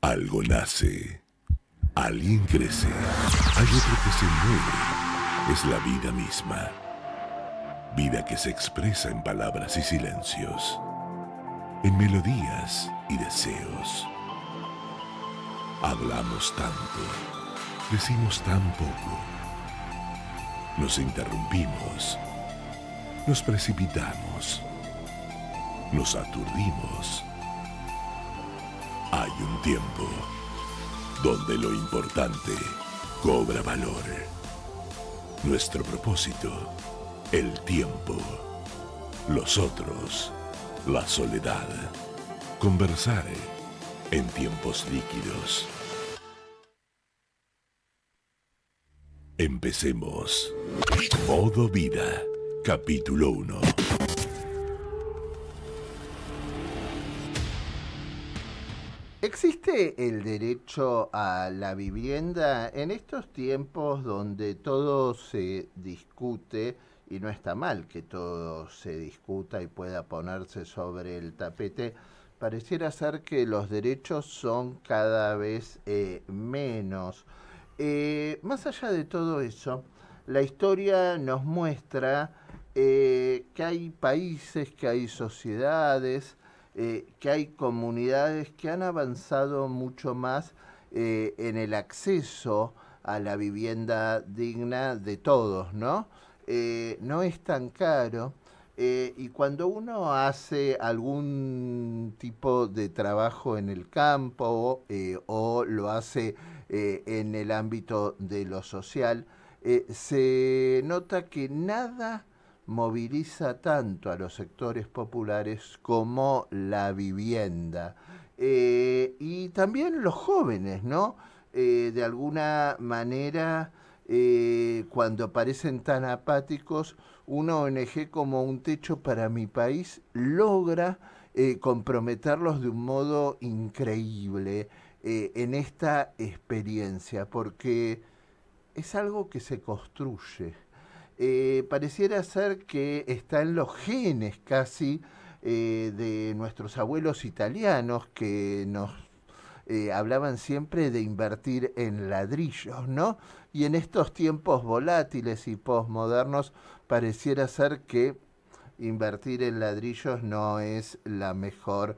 Algo nace, alguien crece, hay otro que se mueve, es la vida misma. Vida que se expresa en palabras y silencios, en melodías y deseos. Hablamos tanto, decimos tan poco. Nos interrumpimos, nos precipitamos, nos aturdimos. Hay un tiempo donde lo importante cobra valor. Nuestro propósito, el tiempo. Los otros, la soledad. Conversar en tiempos líquidos. Empecemos. Modo Vida, capítulo 1. ¿Existe el derecho a la vivienda en estos tiempos donde todo se discute, y no está mal que todo se discuta y pueda ponerse sobre el tapete? Pareciera ser que los derechos son cada vez menos. Más allá de todo eso, la historia nos muestra que hay países, que hay sociedades, que hay comunidades que han avanzado mucho más en el acceso a la vivienda digna de todos, ¿no? No es tan caro. Y cuando uno hace algún tipo de trabajo en el campo o lo hace en el ámbito de lo social, se nota que nada moviliza tanto a los sectores populares como la vivienda. Y también los jóvenes, ¿no? De alguna manera, cuando parecen tan apáticos, una ONG como Un Techo para mi País logra comprometerlos de un modo increíble en esta experiencia, porque es algo que se construye. Pareciera ser que está en los genes casi de nuestros abuelos italianos que nos hablaban siempre de invertir en ladrillos, ¿no? Y en estos tiempos volátiles y posmodernos pareciera ser que invertir en ladrillos no es la mejor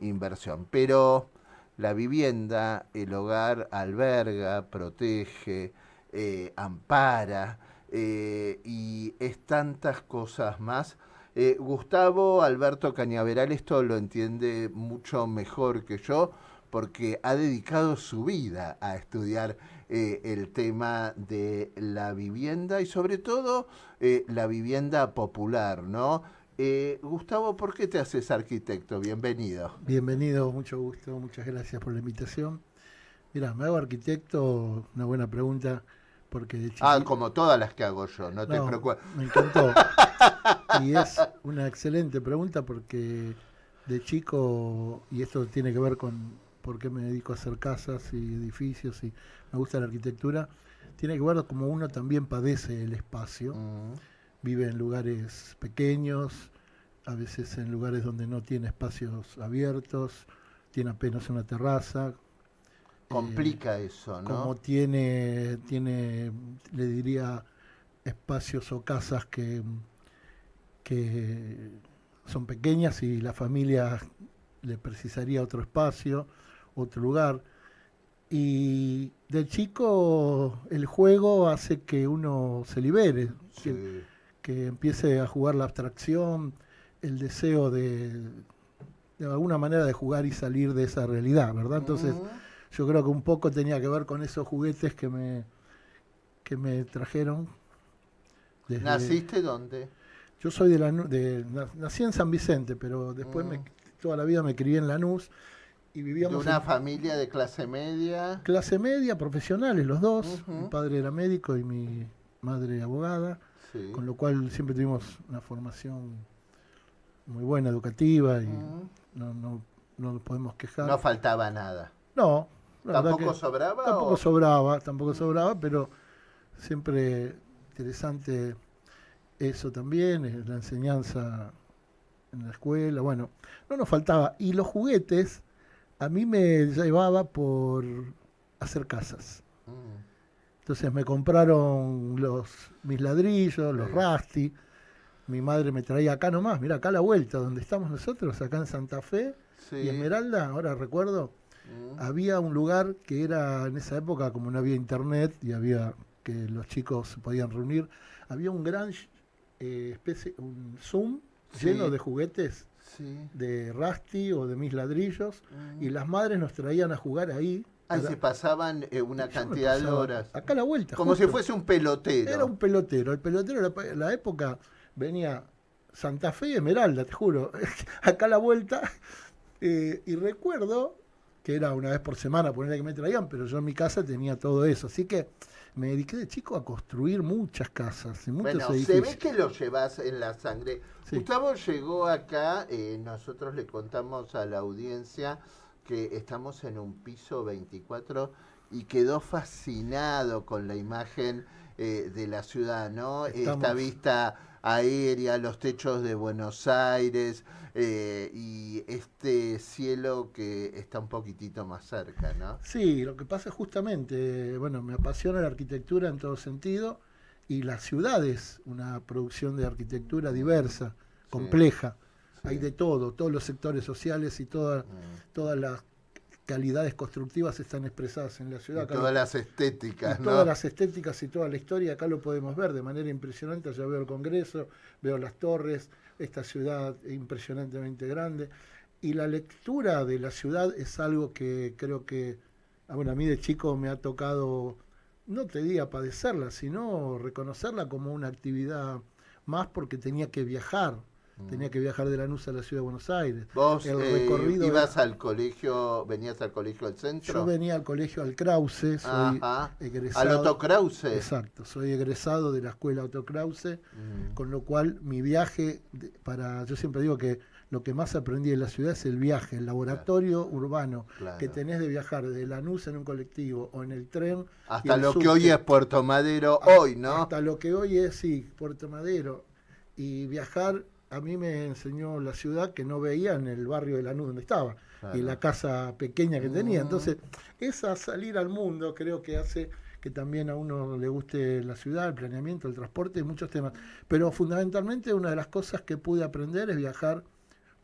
inversión. Pero la vivienda, el hogar alberga, protege, ampara y es tantas cosas más. Gustavo Alberto Cañaveral esto lo entiende mucho mejor que yo porque ha dedicado su vida a estudiar el tema de la vivienda y sobre todo la vivienda popular, ¿no? Gustavo, ¿por qué te haces arquitecto? Bienvenido. Bienvenido, mucho gusto, muchas gracias por la invitación. Mira, me hago arquitecto, una buena pregunta, porque de Ah, chiquito... como todas las que hago yo, no te No, preocupes. me encantó. Y es una excelente pregunta porque de chico, y esto tiene que ver con por qué me dedico a hacer casas y edificios y me gusta la arquitectura, tiene que ver como uno también padece el espacio, vive en lugares pequeños, a veces en lugares donde no tiene espacios abiertos, tiene apenas una terraza. Complica eso, Como ¿no? tiene, le diría, espacios o casas que son pequeñas y la familia le precisaría otro espacio, otro lugar. Y del chico el juego hace que uno se libere, Sí. que empiece a jugar la abstracción, el deseo de alguna manera de jugar y salir de esa realidad, ¿verdad? Entonces yo creo que un poco tenía que ver con esos juguetes que me trajeron desde... ¿Naciste dónde? Yo soy nací en San Vicente, pero después toda la vida me crié en Lanús y De vivíamos una en familia de clase media. clase media, profesionales los dos. Mi Ujú. padre era médico y mi madre abogada, Sí. con lo cual siempre tuvimos una formación muy buena, educativa, y Mm. no nos podemos quejar. No faltaba nada. No, la verdad ¿Tampoco que sobraba o...? tampoco sobraba, pero siempre interesante eso también, la enseñanza en la escuela, bueno, no nos faltaba. Y los juguetes a mí me llevaba por hacer casas. Mm, Entonces me compraron mis ladrillos, los sí, Rusty. Mi madre me traía acá nomás, mira, acá a la vuelta, donde estamos nosotros, acá en Santa Fe y sí, Esmeralda, ahora recuerdo, mm, había un lugar que era en esa época, como no había internet y había que los chicos se podían reunir, había un gran un Zoom lleno sí, de juguetes sí. de Rusty o de mis ladrillos, y Mm. las madres nos traían a jugar ahí. Ahí se pasaban una Yo me cantidad de pasaba horas. acá a la vuelta, Como si justo. fuese un Era pelotero. un pelotero. El pelotero en la época venía Santa Fe y Esmeralda, te juro. Acá a la vuelta. Y recuerdo que era una vez por semana, ponerle que me traían, pero yo en mi casa tenía todo eso. Así que me dediqué de chico a construir muchas casas y muchos Bueno, se ve edificios. que lo llevas en la sangre. Sí, Gustavo llegó acá, nosotros le contamos a la audiencia que estamos en un piso 24 y quedó fascinado con la imagen de la ciudad, ¿no? Esta estamos. vista aérea, los techos de Buenos Aires y este cielo que está un poquitito más cerca, ¿no? Sí, lo que pasa es justamente, bueno, me apasiona la arquitectura en todo sentido y la ciudad es una producción de arquitectura Mm, diversa, sí, compleja. Hay sí. de todo, todos los sectores sociales y Mm. todas las calidades constructivas están expresadas en la ciudad. Y todas las Y estéticas, todas ¿no? las estéticas y toda la historia acá lo podemos ver de manera impresionante. Ya veo el Congreso, veo las torres, esta ciudad impresionantemente grande. Y la lectura de la ciudad es algo que creo que, bueno, a mí de chico me ha tocado, no te diga padecerla, sino reconocerla como una actividad más porque tenía Mm. que viajar de Lanús a la ciudad de Buenos Aires. ¿Vos El recorrido ibas era, al colegio, venías al colegio del yo centro? venía al colegio al Krause, soy Ajá. ¿Al egresado. Otto Krause? Exacto, soy egresado de la escuela Otto Krause, Mm, con lo cual mi viaje, yo siempre digo que lo que más aprendí en la ciudad es el viaje, el claro, laboratorio urbano que claro. tenés de viajar desde Lanús en un colectivo o en el tren y Hasta el lo que hoy es subte, Puerto Madero, hoy, ¿no? hasta lo que hoy es, sí, Puerto Madero. Y viajar a mí me enseñó la ciudad que no veía en el barrio de Lanús donde estaba y la Claro. casa pequeña que tenía. Mm, Entonces, esa salir al mundo creo que hace que también a uno le guste la ciudad, el planeamiento, el transporte y muchos temas. Pero fundamentalmente una de las cosas que pude aprender es viajar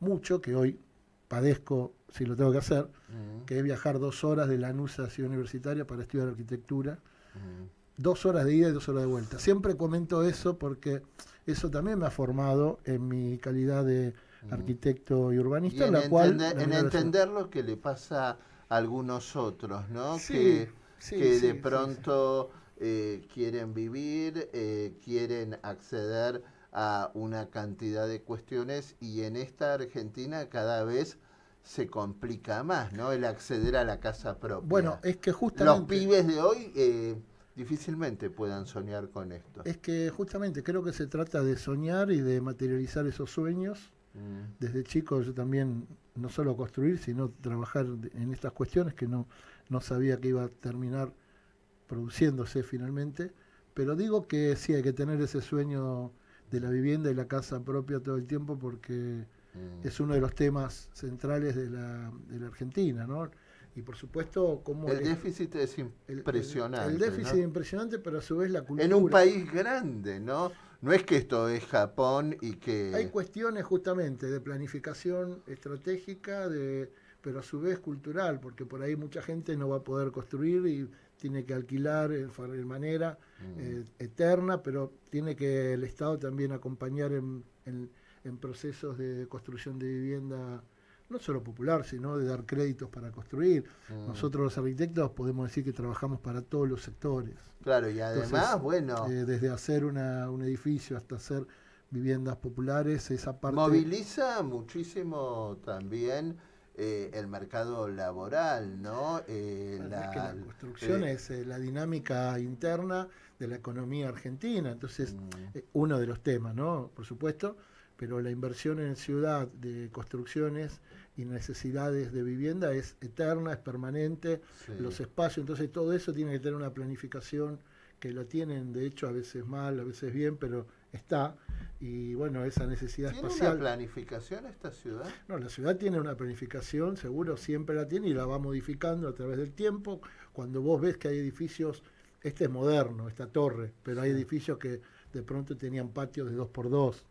mucho, que hoy padezco si lo tengo que hacer, mm, que es viajar 2 horas de Lanús a Ciudad Universitaria para estudiar arquitectura. mm, 2 horas de ida y 2 horas de vuelta. Siempre comento eso porque eso también me ha formado en mi calidad de mm. arquitecto y Y urbanista, en la cual la en mirada de la ciudad. entender lo que le pasa a algunos otros, ¿no? Sí, sí, Que de sí, sí, sí. pronto quieren vivir, quieren acceder a una cantidad de cuestiones y en esta Argentina cada vez se complica más, ¿no? El acceder a la casa Bueno, propia. es que Los justamente, pibes de hoy difícilmente puedan soñar con esto. creo que se trata de soñar y de materializar esos sueños. Mm, Desde chico yo también, no solo construir, sino trabajar en estas cuestiones que no sabía que iba a terminar produciéndose finalmente, pero digo que sí hay que tener ese sueño de la vivienda y la casa propia todo el tiempo porque mm. es uno de los temas centrales de la Argentina, ¿no? Y por supuesto, como El déficit es el impresionante, déficit ¿no? es impresionante, pero a su vez la En un cultura. país grande, ¿no? No es que esto es Japón y Hay que... cuestiones justamente de planificación estratégica, pero a su vez cultural, porque por ahí mucha gente no va a poder construir y tiene que alquilar de manera Mm, eterna, pero tiene que el Estado también acompañar en procesos de construcción de vivienda, no solo popular, sino de dar créditos para construir. mm. Nosotros los arquitectos podemos decir que trabajamos para todos los sectores. Claro, y Entonces, además, bueno, desde hacer un edificio hasta hacer viviendas populares, esa parte. moviliza muchísimo también el mercado laboral, ¿no? Bueno, es que la construcción es la dinámica interna de la economía argentina, entonces Mm, uno de los temas, ¿no? Por supuesto, pero la inversión en ciudad de construcciones y necesidades de vivienda es eterna, es permanente, sí. los espacios, entonces todo eso tiene que tener una planificación que la tienen, de hecho, a veces mal, a veces bien, pero está, Y bueno, esa necesidad ¿Tiene espacial. una planificación esta ciudad? No, la ciudad tiene una planificación, seguro siempre la tiene y la va modificando a través del tiempo. Cuando vos ves que hay edificios, este es moderno, esta torre, pero hay edificios que de pronto tenían patios de 2x2.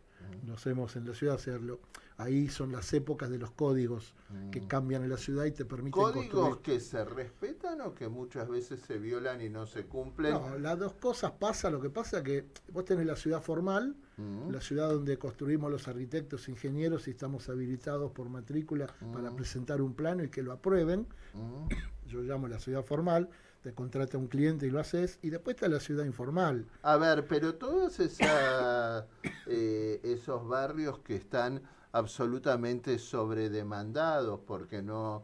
Nos hemos en la ciudad hacerlo. Ahí son las épocas de los códigos que cambian en la ciudad y te permiten ¿Códigos construir. que se respetan o que muchas veces se violan y no se cumplen? No, las dos cosas pasan. Lo que pasa es que vos tenés la ciudad formal, la ciudad donde construimos los arquitectos, ingenieros y estamos habilitados por matrícula para presentar un plano y que lo aprueben. Yo llamo la ciudad formal, te contrata un cliente y lo haces. Y después está la ciudad informal. A ver, pero todos esos barrios que están absolutamente sobredemandados, porque no,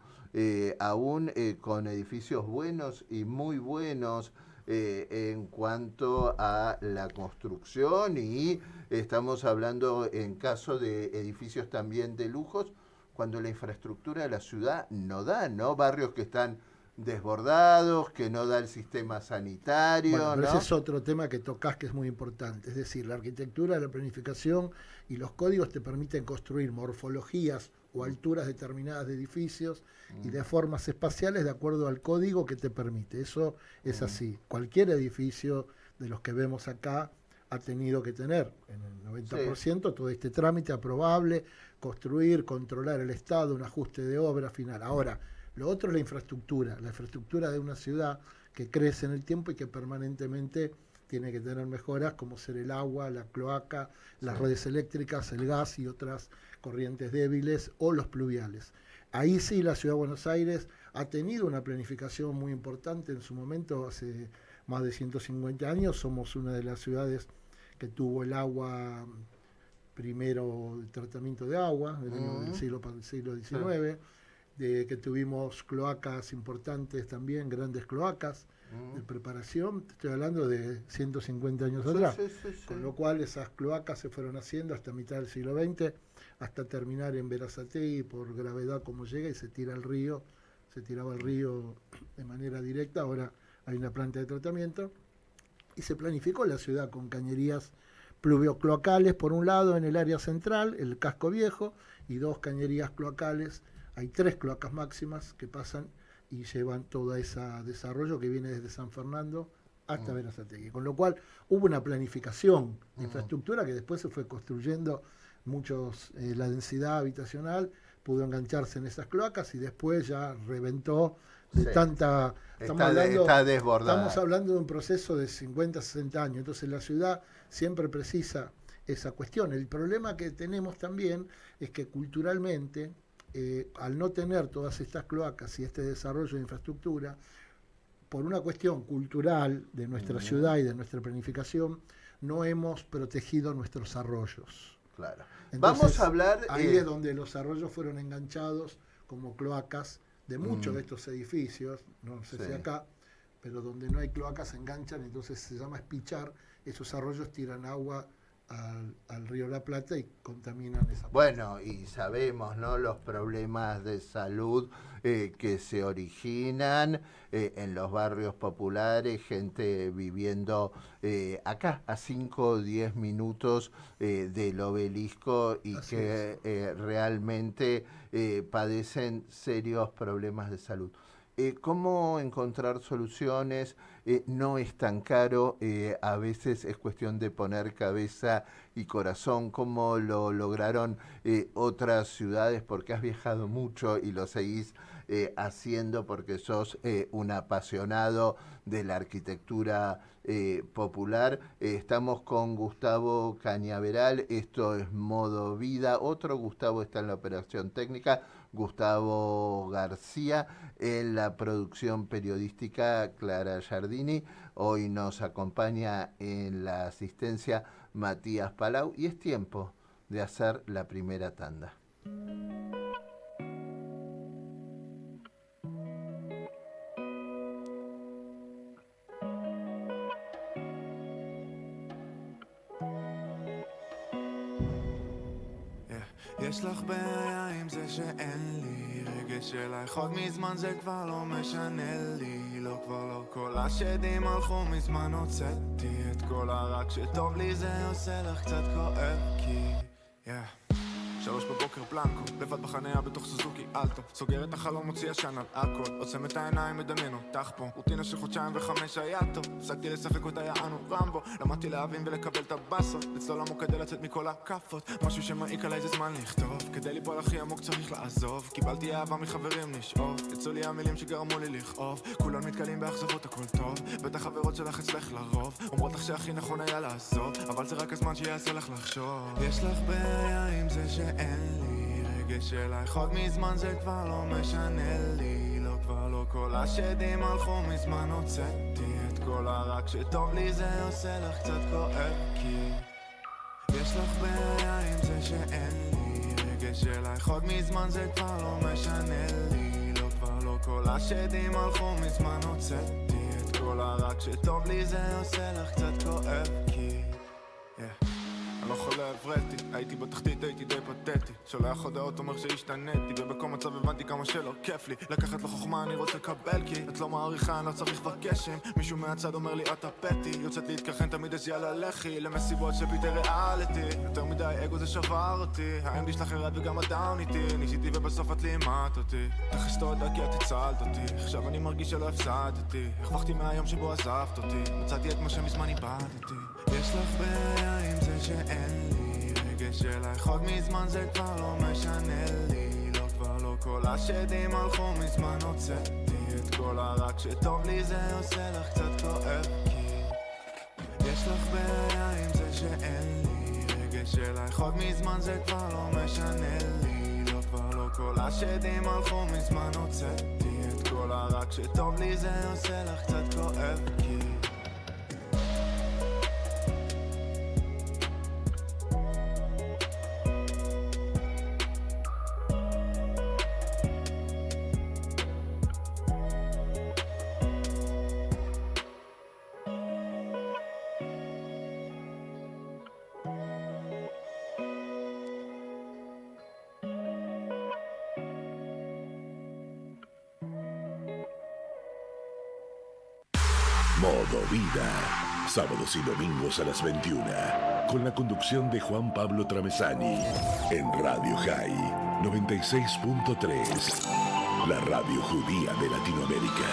aún con edificios buenos y muy buenos en cuanto a la construcción, y estamos hablando en caso de edificios también de lujos, cuando la infraestructura de la ciudad no da, ¿no? Barrios que están desbordados, que no da el sistema sanitario, Bueno, pero ¿no? ese es otro tema que tocas que es muy importante. Es decir, la arquitectura, la planificación y los códigos te permiten construir morfologías o alturas determinadas de edificios y de formas espaciales de acuerdo al código que te permite. Eso es así. Cualquier edificio de los que vemos acá ha tenido que tener en el 90% todo este trámite aprobable, construir, controlar el estado, un ajuste de obra final. Ahora, lo otro es la infraestructura de una ciudad que crece en el tiempo y que permanentemente tiene que tener mejoras como ser el agua, la cloaca, las redes eléctricas, el gas y otras corrientes débiles o los pluviales. Ahí sí la Ciudad de Buenos Aires ha tenido una planificación muy importante en su momento, hace más de 150 años, somos una de las ciudades que tuvo el agua primero, el tratamiento de agua del siglo XIX, de que tuvimos cloacas importantes también, grandes cloacas de preparación, estoy hablando de 150 años atrás, con lo cual esas cloacas se fueron haciendo hasta mitad del siglo XX, hasta terminar en Berazategui por gravedad como llega y se tira al río, se tiraba al río de manera directa, ahora hay una planta de tratamiento, y se planificó la ciudad con cañerías pluviocloacales por un lado en el área central, el casco viejo, y 2 cañerías cloacales. Hay 3 cloacas máximas que pasan y llevan todo ese desarrollo que viene desde San Fernando hasta Berazategui. Con lo cual hubo una planificación de infraestructura que después se fue construyendo la densidad habitacional pudo engancharse en esas cloacas y después ya reventó de tanta... Está desbordada. Estamos hablando de un proceso de 50, 60 años. Entonces la ciudad siempre precisa esa cuestión. El problema que tenemos también es que culturalmente... al no tener todas estas cloacas y este desarrollo de infraestructura, por una cuestión cultural de nuestra ciudad y de nuestra planificación, no hemos protegido nuestros arroyos. Claro. Entonces, vamos a hablar... ahí es donde los arroyos fueron enganchados como cloacas de muchos de estos edificios, no sé si acá, pero donde no hay cloacas se enganchan, entonces se llama espichar, esos arroyos tiran agua al río La Plata y contaminan esa parte. Bueno, y sabemos, ¿no?, los problemas de salud que se originan en los barrios populares, gente viviendo acá a 5 o 10 minutos del Obelisco y Así que realmente padecen serios problemas de salud. ¿Cómo encontrar soluciones? No es tan caro, a veces es cuestión de poner cabeza y corazón. ¿Cómo lo lograron otras ciudades? Porque has viajado mucho y lo seguís haciendo porque sos un apasionado de la arquitectura popular. Estamos con Gustavo Cañaveral, esto es Modo Vida. Otro Gustavo está en la operación técnica, Gustavo García, en la producción periodística Clara Giardini. Hoy nos acompaña en la asistencia Matías Palau y es tiempo de hacer la primera tanda. יש לך בעיה עם זה שאין לי רגש אליי חוד מזמן זה כבר לא משנה לי לא כבר לא כל השדים הלכו מזמן הוצאתי את כל הרע כשטוב לי זה עושה לך קצת כואב כי 3 בבוקר בלנקו, לבד בחניה בתוך סוזוקי אלטו סוגר את החלום, מוציא עשן על הכל עוצם את העיניים, מדמיין אותך פה רוטינה של 2 ו5 היה טוב הפסקתי לשחק אותה יענו רמבו למדתי להבין ולקבל את הבאסות לצלול עמוק כדי לצאת מכל הקפות משהו שמעיק עליי זה זמן לכתוב כדי ליפול הכי עמוק צריך לעזוב קיבלתי אהבה מחברים לשאוב יצאו לי המילים שגרמו לי לכאוב כולם מתקלים באכזבות הכל טוב בטח חברות שלך אצלך לרוב אומרות לך שהכי נכון היה לעזוב אבל זה רק הזמן שיעשה לך לחשוב יש לך בעיה עם זה שאין לי רגש אלייך עוד מזמן זה כבר לא משנה לי לא כבר לא כל השדים הלכו מזמן הוצאתי את כל הרע כשטוב לי זה עושה לך קצת כואב כי יש לך בעיה עם זה שאין לי רגש אלייך עוד מזמן זה כבר לא משנה לי לא כבר לא כל השדים הלכו מזמן הוצאתי את כל הרע כשטוב לי זה עושה לך קצת כואב כי אני לא חולה הברטי, הייתי בתחתית, הייתי די פתטי שולח הודעות אומר שהשתניתי ובכל מצב הבנתי כמה שלא כיף לי לקחת לחוכמה אני רוצה לקבל כי את לא מעריכה, אני לא צריך וקשם מישהו מהצד אומר לי את הפטי יוצאת להתכחן תמיד אז יאללה לכי למסיבות שפיטי ריאליטי יותר מדי אגו זה שבר אותי האמדי שלך ירד וגם הדאון איתי ניסיתי ובסוף את לימדת אותי תכף תודה כי את הצלת אותי עכשיו אני מרגיש שלא הפסדתי הרווחתי מהיום שבו עזבת אותי מצאתי את מה שמזמן איבדתי יש לך בעיה עם זה שאין לי רגש אלייך עוד מזמן זה כבר לא משנה לי לא כבר לא כל השדים הלכו מזמן הוצאתי את כל הרע כשטוב לי זה עושה לך קצת כואב כי יש לך בעיה עם זה שאין לי רגש אלייך עוד מזמן זה כבר לא משנה לי לא כבר לא כל השדים הלכו מזמן הוצאתי את כל הרע כשטוב לי זה עושה לך קצת כואב כי Modo Vida, sábados y domingos a las 21, con la conducción de Juan Pablo Tramesani, en Radio High 96.3, la radio judía de Latinoamérica.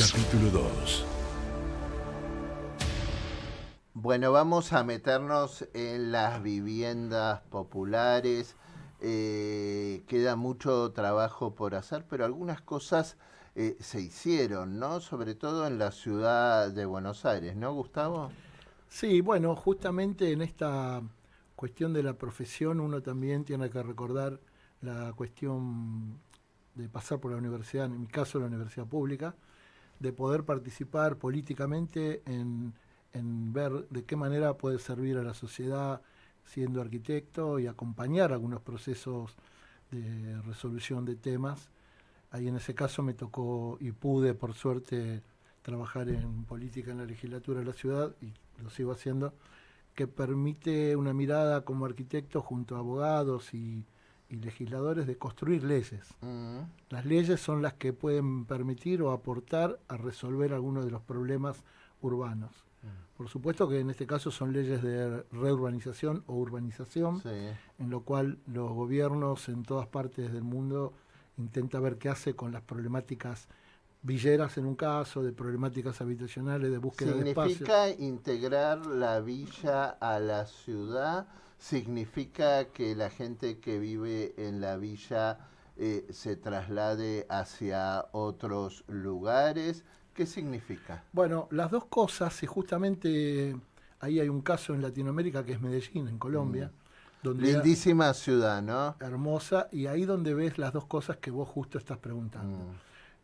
Capítulo 2. Bueno, vamos a meternos en las viviendas populares. Queda mucho trabajo por hacer, pero algunas cosas se hicieron, ¿no? Sobre todo en la ciudad de Buenos Aires, ¿no, Gustavo? Sí, bueno, justamente en esta cuestión de la profesión uno también tiene que recordar la cuestión de pasar por la universidad, en mi caso la universidad pública, de poder participar políticamente en ver de qué manera puede servir a la sociedad siendo arquitecto y acompañar algunos procesos de resolución de temas. Ahí en ese caso me tocó y pude, por suerte, trabajar en política en la legislatura de la ciudad, y lo sigo haciendo, que permite una mirada como arquitecto junto a abogados y legisladores de construir leyes. Las leyes son las que pueden permitir o aportar a resolver algunos de los problemas urbanos. Por supuesto que en este caso son leyes de reurbanización o urbanización, sí, en lo cual los gobiernos en todas partes del mundo intentan ver qué hace con las problemáticas villeras en un caso, de problemáticas habitacionales, de búsqueda de espacio. ¿Significa integrar la villa a la ciudad? ¿Significa que la gente que vive en la villa se traslade hacia otros lugares? ¿Qué significa? Bueno, las dos cosas, y justamente ahí hay un caso en Latinoamérica que es Medellín, en Colombia. Donde lindísima ciudad, ¿no? Hermosa, y ahí donde ves las dos cosas que vos justo estás preguntando.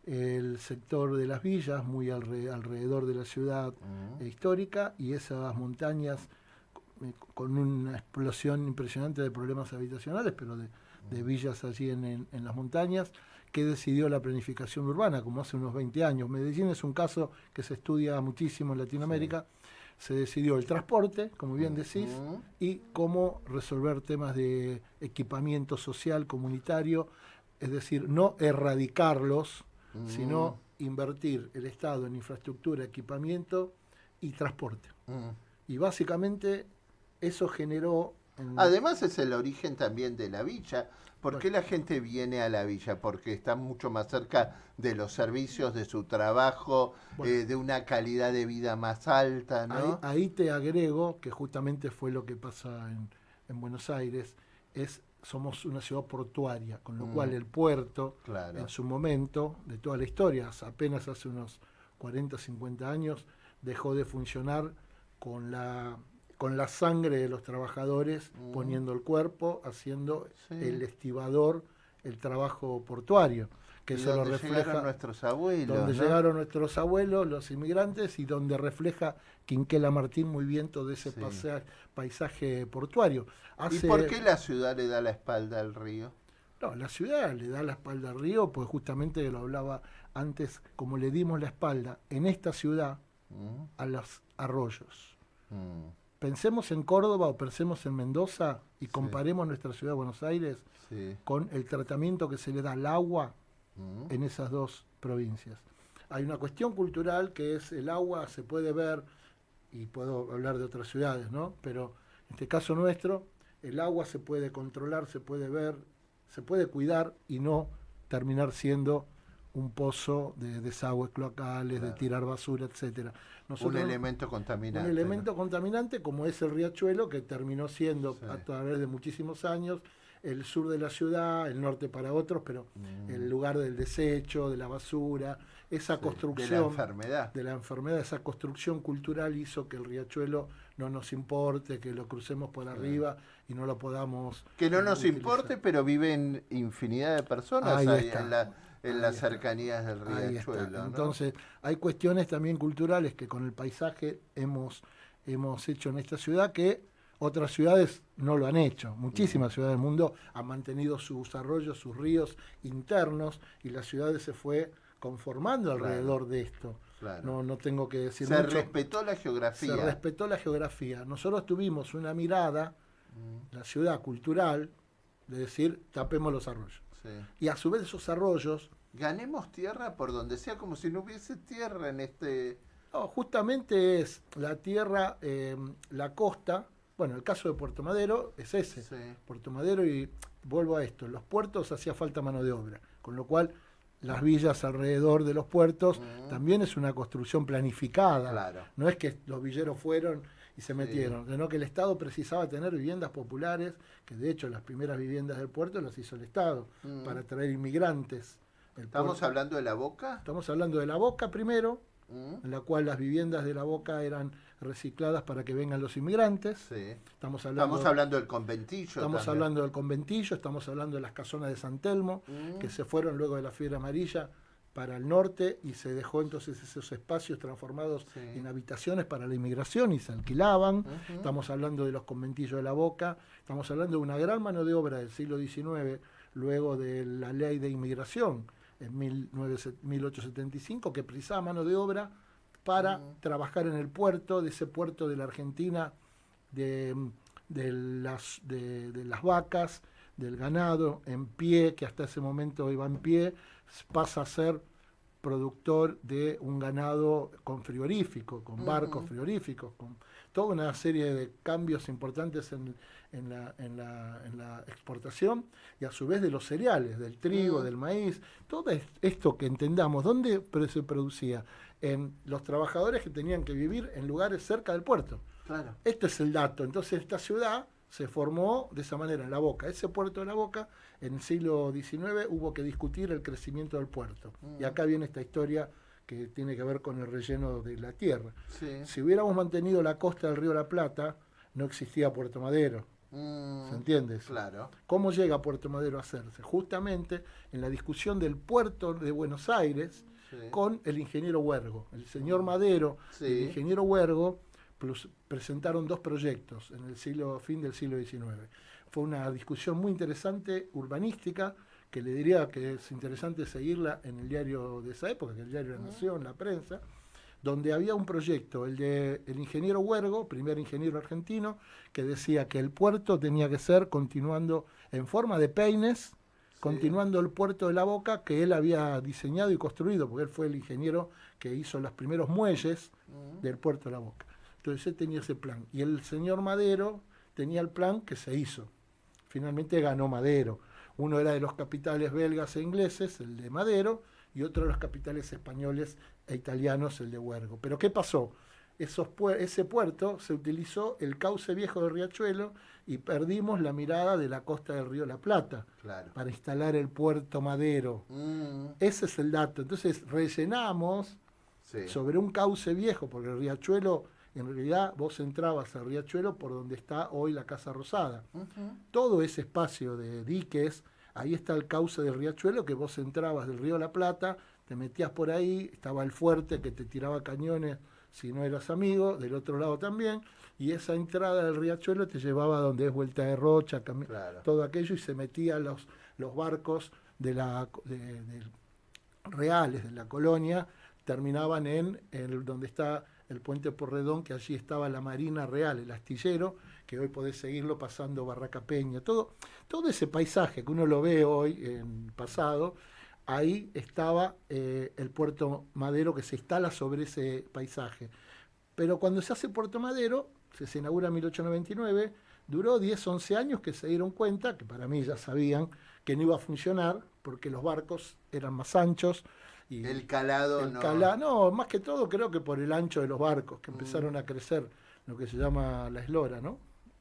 El sector de las villas, muy alrededor de la ciudad histórica, y esas montañas con una explosión impresionante de problemas habitacionales, pero de villas allí en las montañas, que decidió la planificación urbana, como hace unos 20 años. Medellín es un caso que se estudia muchísimo en Latinoamérica. Sí. Se decidió el transporte, como bien decís, y cómo resolver temas de equipamiento social, comunitario, es decir, no erradicarlos, sino invertir el Estado en infraestructura, equipamiento y transporte. Y básicamente eso generó... Además es el origen también de la villa. ¿Por qué la gente viene a la villa? Porque está mucho más cerca de los servicios, de su trabajo, de una calidad de vida más alta, ¿no? Ahí te agrego, que justamente fue lo que pasa en Buenos Aires, somos una ciudad portuaria, con lo cual el puerto, claro, en su momento, de toda la historia, apenas hace unos 40, 50 años, dejó de funcionar con la sangre de los trabajadores, poniendo el cuerpo, haciendo el estibador, el trabajo portuario, que eso lo refleja llegaron nuestros abuelos, donde llegaron nuestros abuelos, los inmigrantes, y donde refleja Quinquela Martín muy bien todo ese paisaje portuario. ¿Y por qué la ciudad le da la espalda al río? No, la ciudad le da la espalda al río, pues justamente lo hablaba antes, como le dimos la espalda en esta ciudad a los arroyos. Pensemos en Córdoba o pensemos en Mendoza y comparemos nuestra ciudad de Buenos Aires con el tratamiento que se le da al agua en esas dos provincias. Hay una cuestión cultural que es el agua, se puede ver, y puedo hablar de otras ciudades, ¿no? Pero en este caso nuestro, el agua se puede controlar, se puede ver, se puede cuidar y no terminar siendo un pozo de desagües cloacales, de tirar basura, etcétera. Un elemento contaminante. Un elemento contaminante como es el riachuelo, que terminó siendo a través de muchísimos años el sur de la ciudad, el norte para otros, pero el lugar del desecho, de la basura, esa construcción de la enfermedad, esa construcción cultural hizo que el riachuelo no nos importe, que lo crucemos por arriba y no lo podamos que no nos importe, pero viven infinidad de personas ahí en las cercanías del riachuelo, ¿no? Entonces, hay cuestiones también culturales que con el paisaje hemos hecho en esta ciudad que otras ciudades no lo han hecho. Muchísimas ciudades del mundo han mantenido sus arroyos, sus ríos internos, y las ciudades se fue conformando alrededor de esto. Claro. No tengo que decir mucho. Se respetó la geografía. Se respetó la geografía. Nosotros tuvimos una mirada, la ciudad cultural, de decir, tapemos los arroyos. Y a su vez esos arroyos... Ganemos tierra por donde sea, como si no hubiese tierra en este... No, justamente es la tierra, la costa. Bueno, el caso de Puerto Madero es ese. Puerto Madero, y vuelvo a esto, en los puertos hacía falta mano de obra, con lo cual las villas alrededor de los puertos también es una construcción planificada. Claro. No es que los villeros fueron y se metieron, sino que el Estado precisaba tener viviendas populares, que de hecho las primeras viviendas del puerto las hizo el Estado, para traer inmigrantes. ¿Estamos hablando de La Boca? Estamos hablando de La Boca primero, en la cual las viviendas de La Boca eran recicladas para que vengan los inmigrantes. Estamos hablando del conventillo. Estamos hablando del conventillo, estamos hablando de las casonas de San Telmo, que se fueron luego de la fiebre amarilla para el norte, y se dejó entonces esos espacios transformados en habitaciones para la inmigración y se alquilaban. Estamos hablando de los conventillos de La Boca, estamos hablando de una gran mano de obra del siglo XIX, luego de la ley de inmigración en 1875, que precisaba mano de obra para trabajar en el puerto, de ese puerto de la Argentina, de las vacas, del ganado en pie, que hasta ese momento iba en pie, pasa a ser productor de un ganado con frigorífico, con barcos frigoríficos, con toda una serie de cambios importantes en la exportación, y a su vez de los cereales, del trigo, del maíz, todo esto que entendamos, ¿dónde se producía? En los trabajadores que tenían que vivir en lugares cerca del puerto. Claro. Este es el dato. Entonces esta ciudad se formó de esa manera, en La Boca. Ese puerto de La Boca, en el siglo XIX hubo que discutir el crecimiento del puerto. Y acá viene esta historia que tiene que ver con el relleno de la tierra. Si hubiéramos mantenido la costa del río La Plata, no existía Puerto Madero. ¿Se entiende? Claro. ¿Cómo llega Puerto Madero a hacerse? Justamente en la discusión del puerto de Buenos Aires con el ingeniero Huergo. El señor Madero y el ingeniero Huergo presentaron dos proyectos en el fin del siglo XIX. Fue una discusión muy interesante, urbanística, que le diría que es interesante seguirla en el diario de esa época, que es el diario La Nación, La Prensa, donde había un proyecto, el ingeniero Huergo, primer ingeniero argentino, que decía que el puerto tenía que ser continuando en forma de peines, continuando el puerto de La Boca, que él había diseñado y construido, porque él fue el ingeniero que hizo los primeros muelles del puerto de La Boca. Entonces él tenía ese plan. Y el señor Madero tenía el plan que se hizo. Finalmente ganó Madero. Uno era de los capitales belgas e ingleses, el de Madero, y otro de los capitales españoles e italianos, el de Huergo. Pero ¿qué pasó? Ese puerto se utilizó el cauce viejo de Riachuelo y perdimos la mirada de la costa del río La Plata para instalar el puerto Madero. Ese es el dato. Entonces rellenamos sobre un cauce viejo, porque el Riachuelo, en realidad vos entrabas al Riachuelo por donde está hoy la Casa Rosada. Todo ese espacio de diques, ahí está el cauce del Riachuelo, que vos entrabas del río La Plata, te metías por ahí, estaba el fuerte que te tiraba cañones si no eras amigo, del otro lado también, y esa entrada del Riachuelo te llevaba a donde es Vuelta de Rocha, todo aquello, y se metían los barcos de reales de la colonia, terminaban en donde está el puente Porredón, que allí estaba la Marina Real, el astillero, que hoy podés seguirlo pasando Barraca Peña, todo ese paisaje que uno lo ve hoy en pasado. Ahí estaba el Puerto Madero, que se instala sobre ese paisaje. Pero cuando se hace Puerto Madero, se inaugura en 1899, duró 10, 11 años que se dieron cuenta, que para mí ya sabían, que no iba a funcionar, porque los barcos eran más anchos. Y el calado no, más que todo creo que por el ancho de los barcos, que empezaron a crecer, lo que se llama la eslora, ¿no?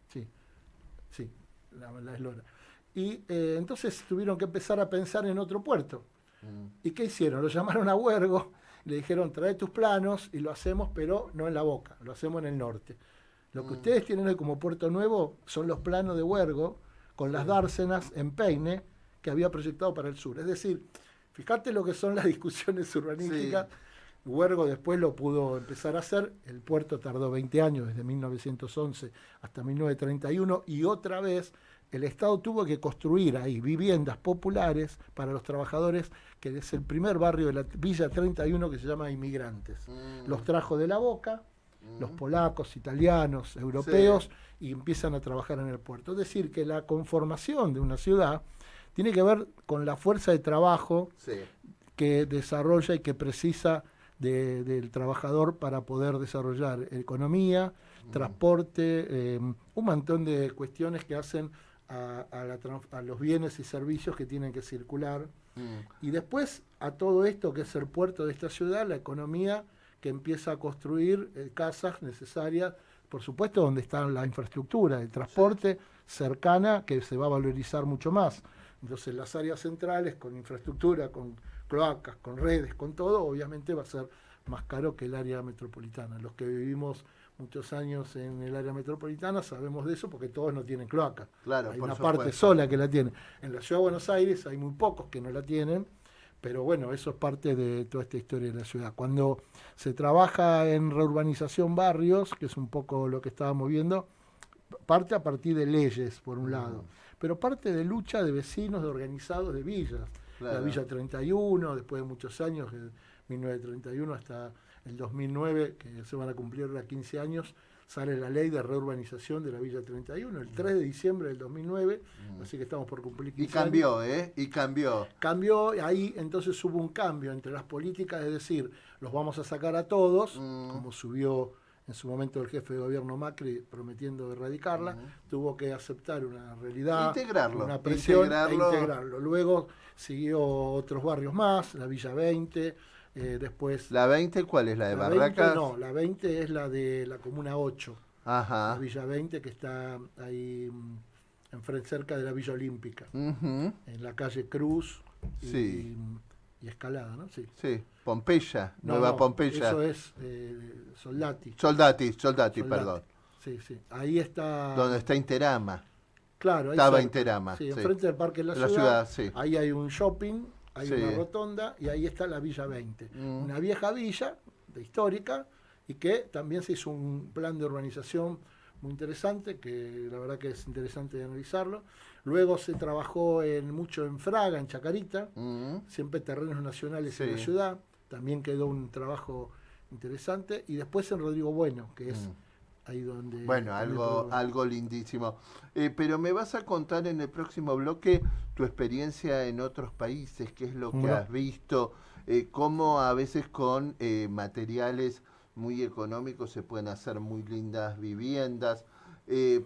Sí, la eslora. Y entonces tuvieron que empezar a pensar en otro puerto. ¿Y qué hicieron? Lo llamaron a Huergo, le dijeron, trae tus planos y lo hacemos, pero no en La Boca, lo hacemos en el norte. Lo que ustedes tienen hoy como Puerto Nuevo son los planos de Huergo, con las dársenas en Peine, que había proyectado para el sur. Es decir, fíjate lo que son las discusiones urbanísticas. Huergo después lo pudo empezar a hacer, el puerto tardó 20 años, desde 1911 hasta 1931, y otra vez el Estado tuvo que construir ahí viviendas populares para los trabajadores, que es el primer barrio de la Villa 31 que se llama Inmigrantes. Los trajo de La Boca, los polacos, italianos, europeos, y empiezan a trabajar en el puerto. Es decir, que la conformación de una ciudad tiene que ver con la fuerza de trabajo que desarrolla y que precisa del trabajador para poder desarrollar economía, transporte, un montón de cuestiones que hacen a los bienes y servicios que tienen que circular. Y después a todo esto que es el puerto de esta ciudad, la economía que empieza a construir casas necesarias, por supuesto donde está la infraestructura, el transporte cercana, que se va a valorizar mucho más. Entonces las áreas centrales con infraestructura, con cloacas, con redes, con todo, obviamente va a ser más caro que el área metropolitana. Los que vivimos muchos años en el área metropolitana sabemos de eso, porque todos no tienen cloaca. Claro, hay una parte sola que la tiene. En la Ciudad de Buenos Aires hay muy pocos que no la tienen, pero bueno, eso es parte de toda esta historia de la ciudad. Cuando se trabaja en reurbanización barrios, que es un poco lo que estábamos viendo, parte a partir de leyes, por un lado, pero parte de lucha de vecinos, de organizados de villas. La Villa 31, después de muchos años, de 1931 hasta el 2009, que se van a cumplir ahora 15 años, sale la ley de reurbanización de la Villa 31, el 3 de diciembre del 2009, así que estamos por cumplir 15 años. Y cambió, Y cambió. Cambió, ahí entonces hubo un cambio entre las políticas, es decir, los vamos a sacar a todos, como subió en su momento el jefe de gobierno Macri prometiendo erradicarla, tuvo que aceptar una realidad, una presión e integrarlo. Luego siguió otros barrios más, la Villa 20, después... ¿La 20 cuál es? ¿La de Barracas? No, la 20 es la de la Comuna 8. Ajá. La Villa 20 que está ahí cerca de la Villa Olímpica, en la calle Cruz y Escalada, ¿no? Sí. Pompeya, Nueva Pompeya. Eso es Soldati. Soldati, perdón. Sí. Ahí está... Donde está Interama. Claro, ahí estaba cerca. Interama. Sí, enfrente del Parque de la Ciudad. Sí. Ahí hay un shopping, hay una rotonda y ahí está la Villa 20. Una vieja villa histórica y que también se hizo un plan de urbanización muy interesante, que la verdad que es interesante de analizarlo. Luego se trabajó mucho en Fraga, en Chacarita, siempre terrenos nacionales en la ciudad, también quedó un trabajo interesante, y después en Rodrigo Bueno, que es ahí donde... Bueno, algo lindísimo. Pero me vas a contar en el próximo bloque tu experiencia en otros países, qué es lo que has visto, cómo a veces con materiales muy económicos se pueden hacer muy lindas viviendas.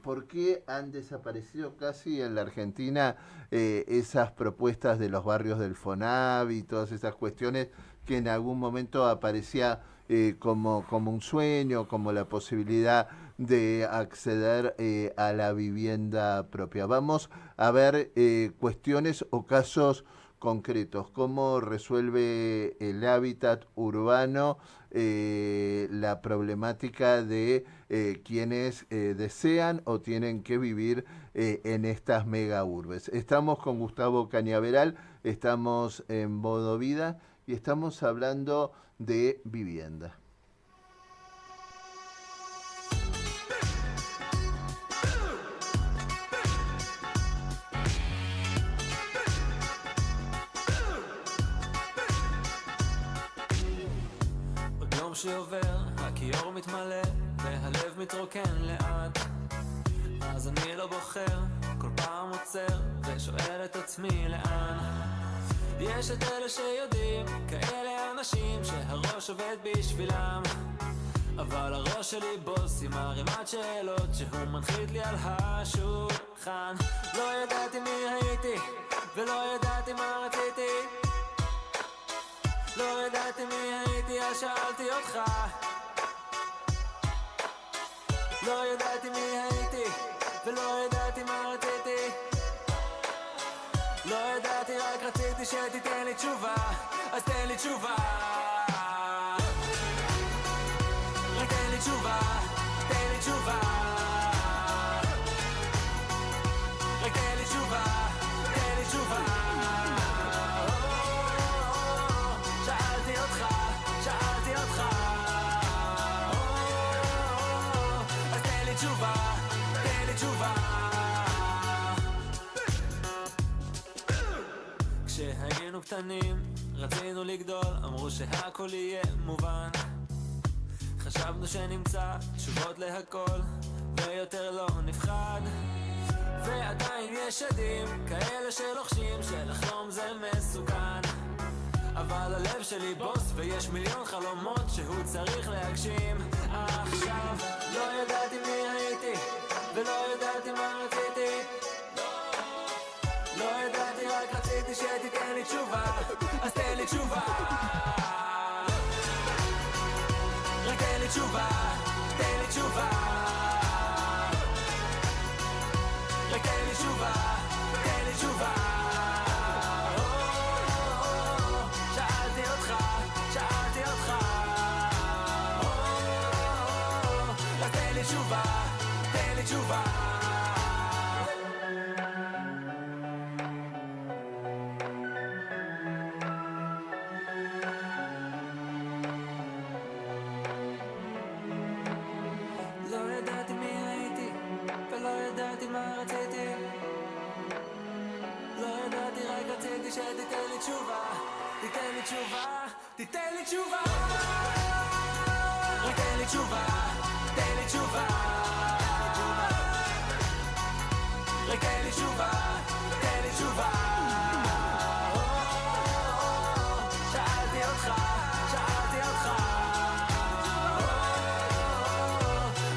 ¿Por qué han desaparecido casi en la Argentina esas propuestas de los barrios del FONAV y todas esas cuestiones que en algún momento aparecía como un sueño, como la posibilidad de acceder a la vivienda propia? Vamos a ver cuestiones o casos concretos, cómo resuelve el hábitat urbano la problemática de quienes desean o tienen que vivir en estas mega urbes. Estamos con Gustavo Cañaveral, estamos en Modo Vida y estamos hablando de vivienda. שעובר, הכיור מתמלא והלב מתרוקן לאט, אז אני לא בוחר, כל פעם עוצר ושואל את עצמי לאן. יש את אלה שיודעים, כאלה אנשים שהראש עובד בשבילם, אבל הראש שלי בוס עם ערימת שאלות שהוא מנחית לי על השולחן. לא ידעתי מי הייתי ולא ידעתי מה רציתי, לא ידעתי מי הייתי, אז שאלתי אותך. לא ידעתי מי הייתי ולא ידעתי מה רציתי, לא ידעתי, רק רציתי שתיתן לי תשובה, אז תן לי תשובה. רק תן לי תשובה, תן לי תשובה. רק תן לי תשובה, תן לי תשובה. כשהיינו קטנים רצינו לגדול, אמרו שהכל יהיה מובן, חשבנו שנמצא תשובות להכל ויותר לא נפחד, ועדיין יש עדים כאלה שלוחשים שלחלום זה מסוכן, אבל הלב שלי בוס ויש מיליון חלומות שהוא צריך להגשים עכשיו. לא ידעתי מי הייתי ולא ידעתי מה רציתי, לא ידעתי, רק רציתי שתיתן לי תשובה, אז תן לי תשובה. רק תן לי תשובה, תן לי תשובה. רק תן לי תשובה, תן לי תשובה. תשובה, תן לי תשובה. לא ידעתי מי הייתי ולא ידעתי מה רציתי, לא ידעתי, רק רציתי שתיתן לי תשובה, תיתן לי תשובה, תיתן לי תשובה. רק תן לי תשובה, תן לי תשובה. רק תן לי תשובה, תן לי תשובה. שאלתי אותך, שאלתי אותך.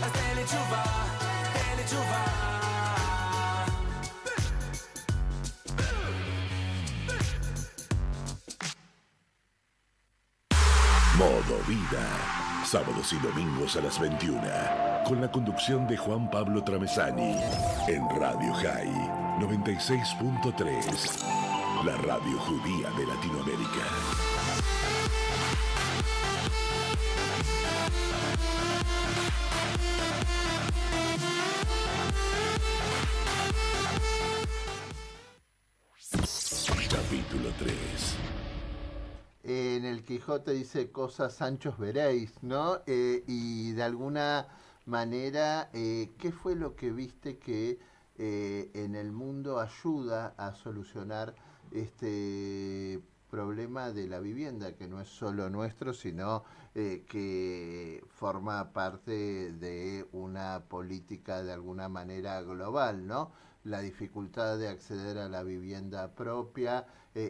אז תן לי תשובה, תן לי תשובה. Modo Vida. Sábados y domingos a las 21, con la conducción de Juan Pablo Tramesani, en Radio High 96.3, la radio judía de Latinoamérica. Capítulo 3. En el Quijote dice cosas anchos veréis, ¿no? Y de alguna manera, ¿qué fue lo que viste que en el mundo ayuda a solucionar este problema de la vivienda, que no es solo nuestro, sino que forma parte de una política de alguna manera global, ¿no? La dificultad de acceder a la vivienda propia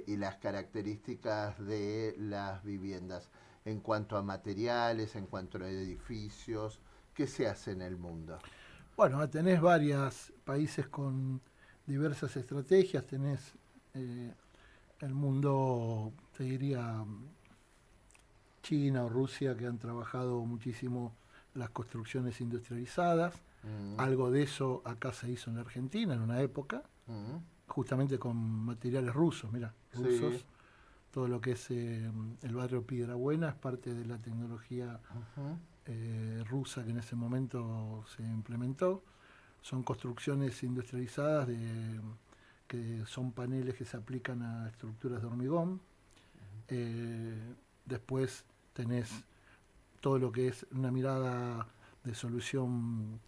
y las características de las viviendas en cuanto a materiales, en cuanto a edificios, ¿qué se hace en el mundo? Bueno, tenés varios países con diversas estrategias, tenés el mundo, te diría, China o Rusia, que han trabajado muchísimo las construcciones industrializadas. Algo de eso acá se hizo en Argentina en una época, justamente con materiales rusos, mira, rusos. Sí. Todo lo que es el barrio Piedrabuena es parte de la tecnología rusa que en ese momento se implementó. Son construcciones industrializadas que son paneles que se aplican a estructuras de hormigón. Después tenés todo lo que es una mirada de solución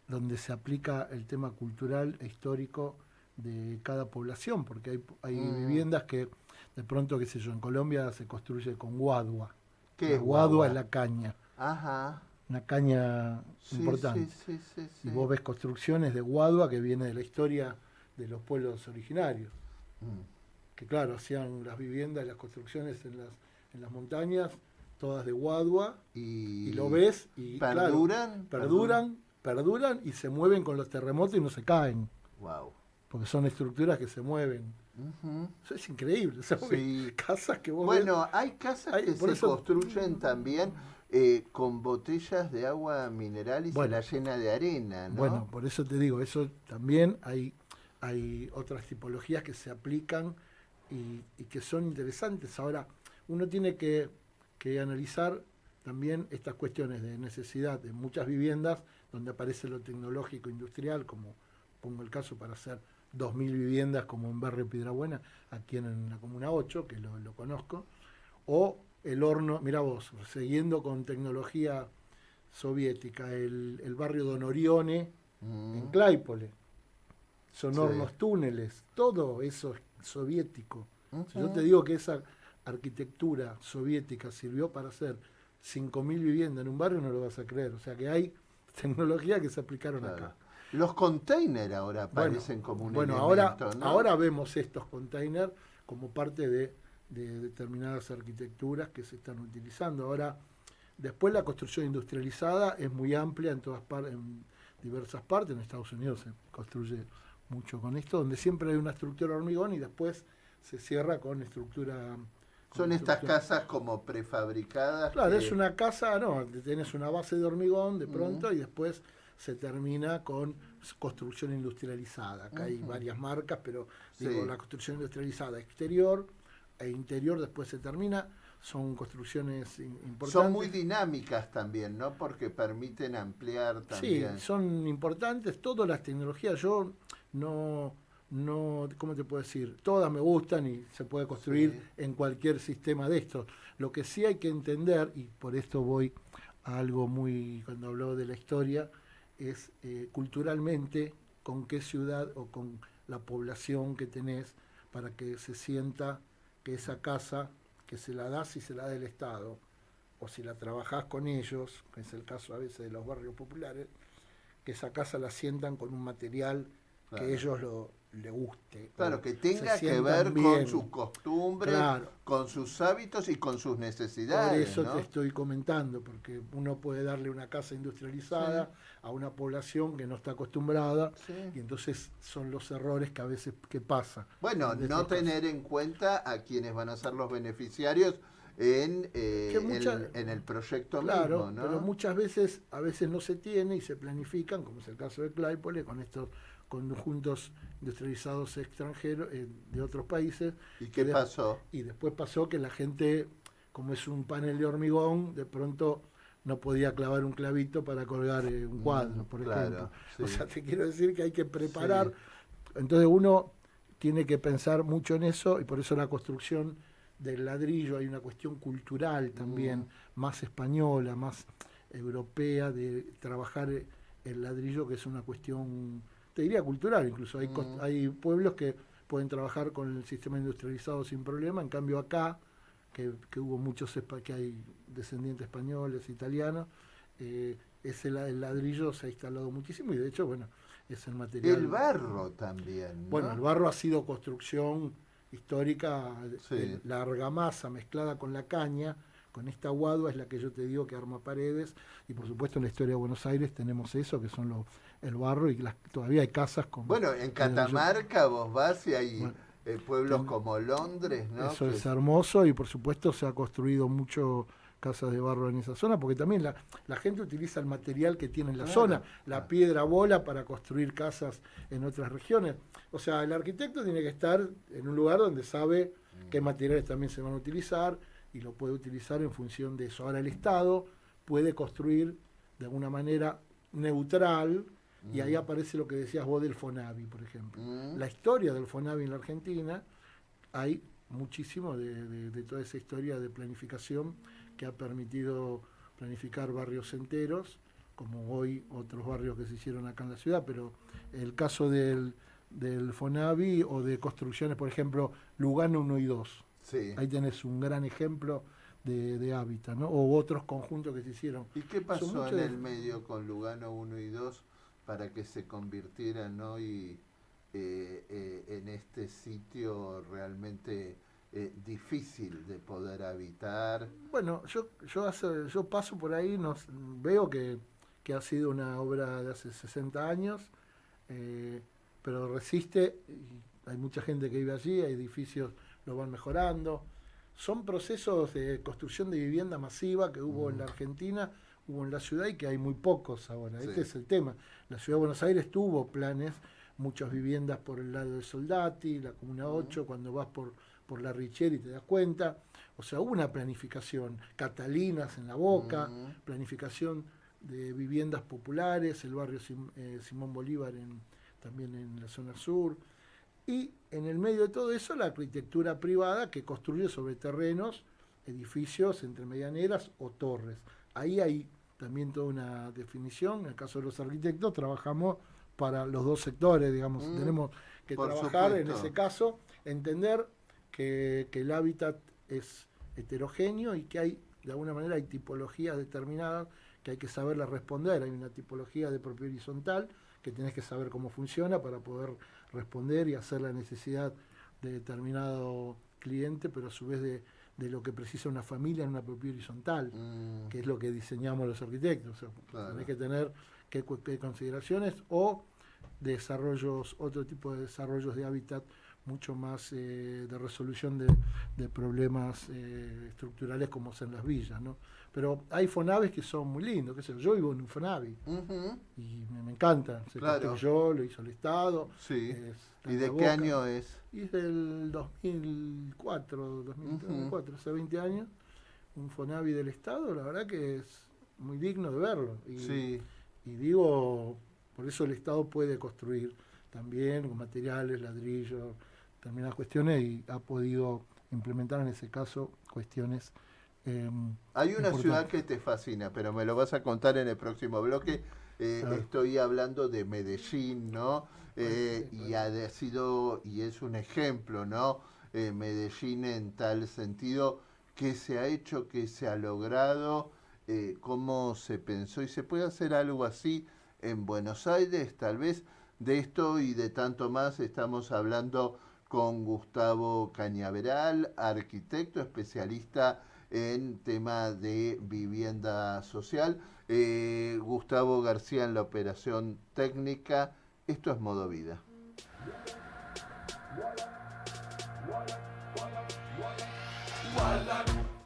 donde se aplica el tema cultural e histórico de cada población, porque hay viviendas que de pronto, qué sé yo, en Colombia se construye con guadua. ¿Qué La es guadua? guagua? Es la caña, Ajá. una caña Sí, importante. sí. Y vos ves construcciones de guadua que viene de la historia de los pueblos originarios, que claro, hacían las viviendas, las construcciones en las montañas, todas de guadua, y lo ves y ¿Perduran? claro, perduran y se mueven con los terremotos y no se caen, Wow. porque son estructuras que se mueven. Eso es increíble, ¿sabes? Sí. Casas que vos Bueno, hay casas Hay- que por se eso- construyen también con botellas de agua mineral y Bueno. se la llena de arena, ¿no? Bueno, por eso te digo, eso también hay otras tipologías que se aplican y que son interesantes. Ahora, uno tiene que analizar también estas cuestiones de necesidad de muchas viviendas donde aparece lo tecnológico industrial, como pongo el caso para hacer 2.000 viviendas como en Barrio Piedrabuena, aquí en la Comuna 8, que lo conozco, o el horno, mira vos, siguiendo con tecnología soviética, el barrio Don Orione en Claypole, son Sí. hornos túneles, todo eso es soviético. Si yo Ujú. te digo que esa arquitectura soviética sirvió para hacer 5.000 viviendas en un barrio, no lo vas a creer. O sea que hay tecnología que se aplicaron Claro. acá. Los containers ahora aparecen como un elemento, ¿no? ahora vemos estos containers como parte de determinadas arquitecturas que se están utilizando. Ahora, después la construcción industrializada es muy amplia en todas en diversas partes. En Estados Unidos se construye mucho con esto, donde siempre hay una estructura de hormigón y después se cierra con estructura. Son estas casas como prefabricadas. Claro, que- es una casa, no, tenés una base de hormigón de pronto y después se termina con construcción industrializada. Acá hay varias marcas, pero digo, Sí. la construcción industrializada exterior e interior después se termina. Son construcciones importantes. Son muy dinámicas también, ¿no? Porque permiten ampliar también. Sí, son importantes. Todas las tecnologías, yo no, ¿cómo te puedo decir? Todas me gustan y se puede construir Sí. en cualquier sistema de estos. Lo que sí hay que entender, y por esto voy a algo muy, cuando hablo de la historia, es culturalmente con qué ciudad o con la población que tenés para que se sienta que esa casa, que se la das y se la da el Estado, o si la trabajás con ellos, que es el caso a veces de los barrios populares, que esa casa la sientan con un material Claro. que ellos le guste. Claro, o que se tenga que sientan ver con bien. sus costumbres, Claro. con sus hábitos y con sus Por necesidades, eso ¿no? te estoy comentando, porque uno puede darle una casa industrializada a una población que no está acostumbrada, Sí. y entonces son los errores que a veces que pasa. Bueno, En no estos tener en cuenta a quienes van a ser los beneficiarios en el proyecto Claro, mismo, ¿no? pero muchas veces, a veces no se tiene y se planifican, como es el caso de Claypole, con estos conjuntos industrializados extranjeros de otros países. ¿Y qué que pasó? Y después pasó que la gente, como es un panel de hormigón, de pronto no podía clavar un clavito para colgar un cuadro, por claro, ejemplo. sí. O sea, te quiero decir que hay que preparar. Sí. Entonces uno tiene que pensar mucho en eso y por eso la construcción del ladrillo hay una cuestión cultural también, más española, más europea de trabajar el ladrillo, que es una cuestión, te diría, cultural incluso. Hay pueblos que pueden trabajar con el sistema industrializado sin problema, en cambio acá, que hubo muchos, que hay descendientes españoles, italianos, el ladrillo se ha instalado muchísimo y de hecho, bueno, es el material. El barro también, ¿no? Bueno, el barro ha sido construcción histórica, Sí. la argamasa mezclada con la caña, con esta aguadua es la que yo te digo que arma paredes, y por supuesto en la historia de Buenos Aires tenemos eso, que son el barro, y todavía hay casas con... Bueno, en Catamarca vos vas y hay pueblos como Londres, ¿no? Eso es hermoso, y por supuesto se ha construido mucho casas de barro en esa zona, porque también la gente utiliza el material que tiene en la zona, la piedra bola para construir casas en otras regiones. O sea, el arquitecto tiene que estar en un lugar donde sabe qué materiales también se van a utilizar y lo puede utilizar en función de eso. Ahora el Estado puede construir de alguna manera neutral, y ahí aparece lo que decías vos del Fonavi, por ejemplo. La historia del Fonavi en la Argentina, hay muchísimo de toda esa historia de planificación que ha permitido planificar barrios enteros, como hoy otros barrios que se hicieron acá en la ciudad, pero el caso del Fonavi o de construcciones, por ejemplo, Lugano 1 y 2. Sí. Ahí tenés un gran ejemplo de hábitat, ¿no? O otros conjuntos que se hicieron. ¿Y qué pasó en el medio con Lugano 1 y 2 para que se convirtieran hoy en este sitio realmente difícil de poder habitar? Bueno, yo paso por ahí, veo que ha sido una obra de hace 60 años, pero resiste, y hay mucha gente que vive allí, hay edificios lo van mejorando. Son procesos de construcción de vivienda masiva que hubo en la Argentina, hubo en la ciudad, y que hay muy pocos ahora. Sí. Este es el tema. La ciudad de Buenos Aires tuvo planes, muchas viviendas por el lado de Soldati, la Comuna 8, cuando vas por la Richieri te das cuenta. O sea, hubo una planificación, Catalinas en La Boca, planificación de viviendas populares, el barrio Simón Bolívar también en la zona sur. Y en el medio de todo eso, la arquitectura privada que construye sobre terrenos, edificios entre medianeras o torres. Ahí hay también toda una definición. En el caso de los arquitectos, trabajamos para los dos sectores, digamos. Tenemos que trabajar en ese caso, entender que el hábitat es heterogéneo y que hay, de alguna manera, hay tipologías determinadas que hay que saberlas responder. Hay una tipología de propiedad horizontal que tenés que saber cómo funciona para poder responder y hacer la necesidad de determinado cliente, pero a su vez de lo que precisa una familia en una propiedad horizontal, que es lo que diseñamos los arquitectos. O sea, claro, tenés que tener qué consideraciones, o desarrollos, otro tipo de desarrollos de hábitat mucho más de resolución de problemas estructurales como son las villas, ¿no? Pero hay Fonavis que son muy lindos, qué sé yo vivo en un Fonavi y me encanta, se construyó, lo hizo el Estado. Sí. ¿Y de qué año es? Y es del 2004, hace 20 años, un Fonavi del Estado, la verdad que es muy digno de verlo. Y digo, por eso el Estado puede construir también con materiales, ladrillos, determinadas cuestiones, y ha podido implementar en ese caso cuestiones hay una ciudad que te fascina, pero me lo vas a contar en el próximo bloque. Estoy hablando de Medellín, ¿no? Y es un ejemplo, ¿no? Medellín en tal sentido, ¿qué se ha hecho, qué se ha logrado, cómo se pensó? ¿Y se puede hacer algo así en Buenos Aires? Tal vez. De esto y de tanto más estamos hablando con Gustavo Cañaveral, arquitecto especialista en tema de vivienda social. Gustavo García en la operación técnica. Esto es Modo Vida.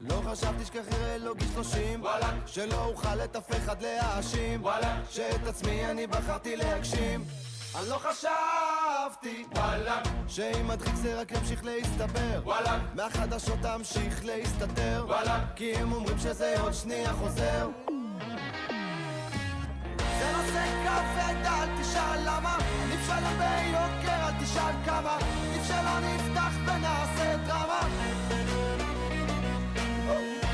לא חשבתי שככה לא גיל 30 שלא אוכל את אף אחד להאשים שאת עצמי אני בחרתי להגשים אני לא חשבתי שאם מדחיק זה רק ימשיך להסתבר מהחדשות תמשיך להסתתר כי הם אומרים שזה עוד שנייה חוזר זה נושא כבד, אל תשאל למה נפשל הרבה יוקר, אל תשאל כמה נפשל לא נפתח ונעשה דרמה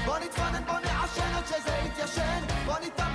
בוא נתפנן, בוא נעשן עד שזה יתיישן בוא ניתן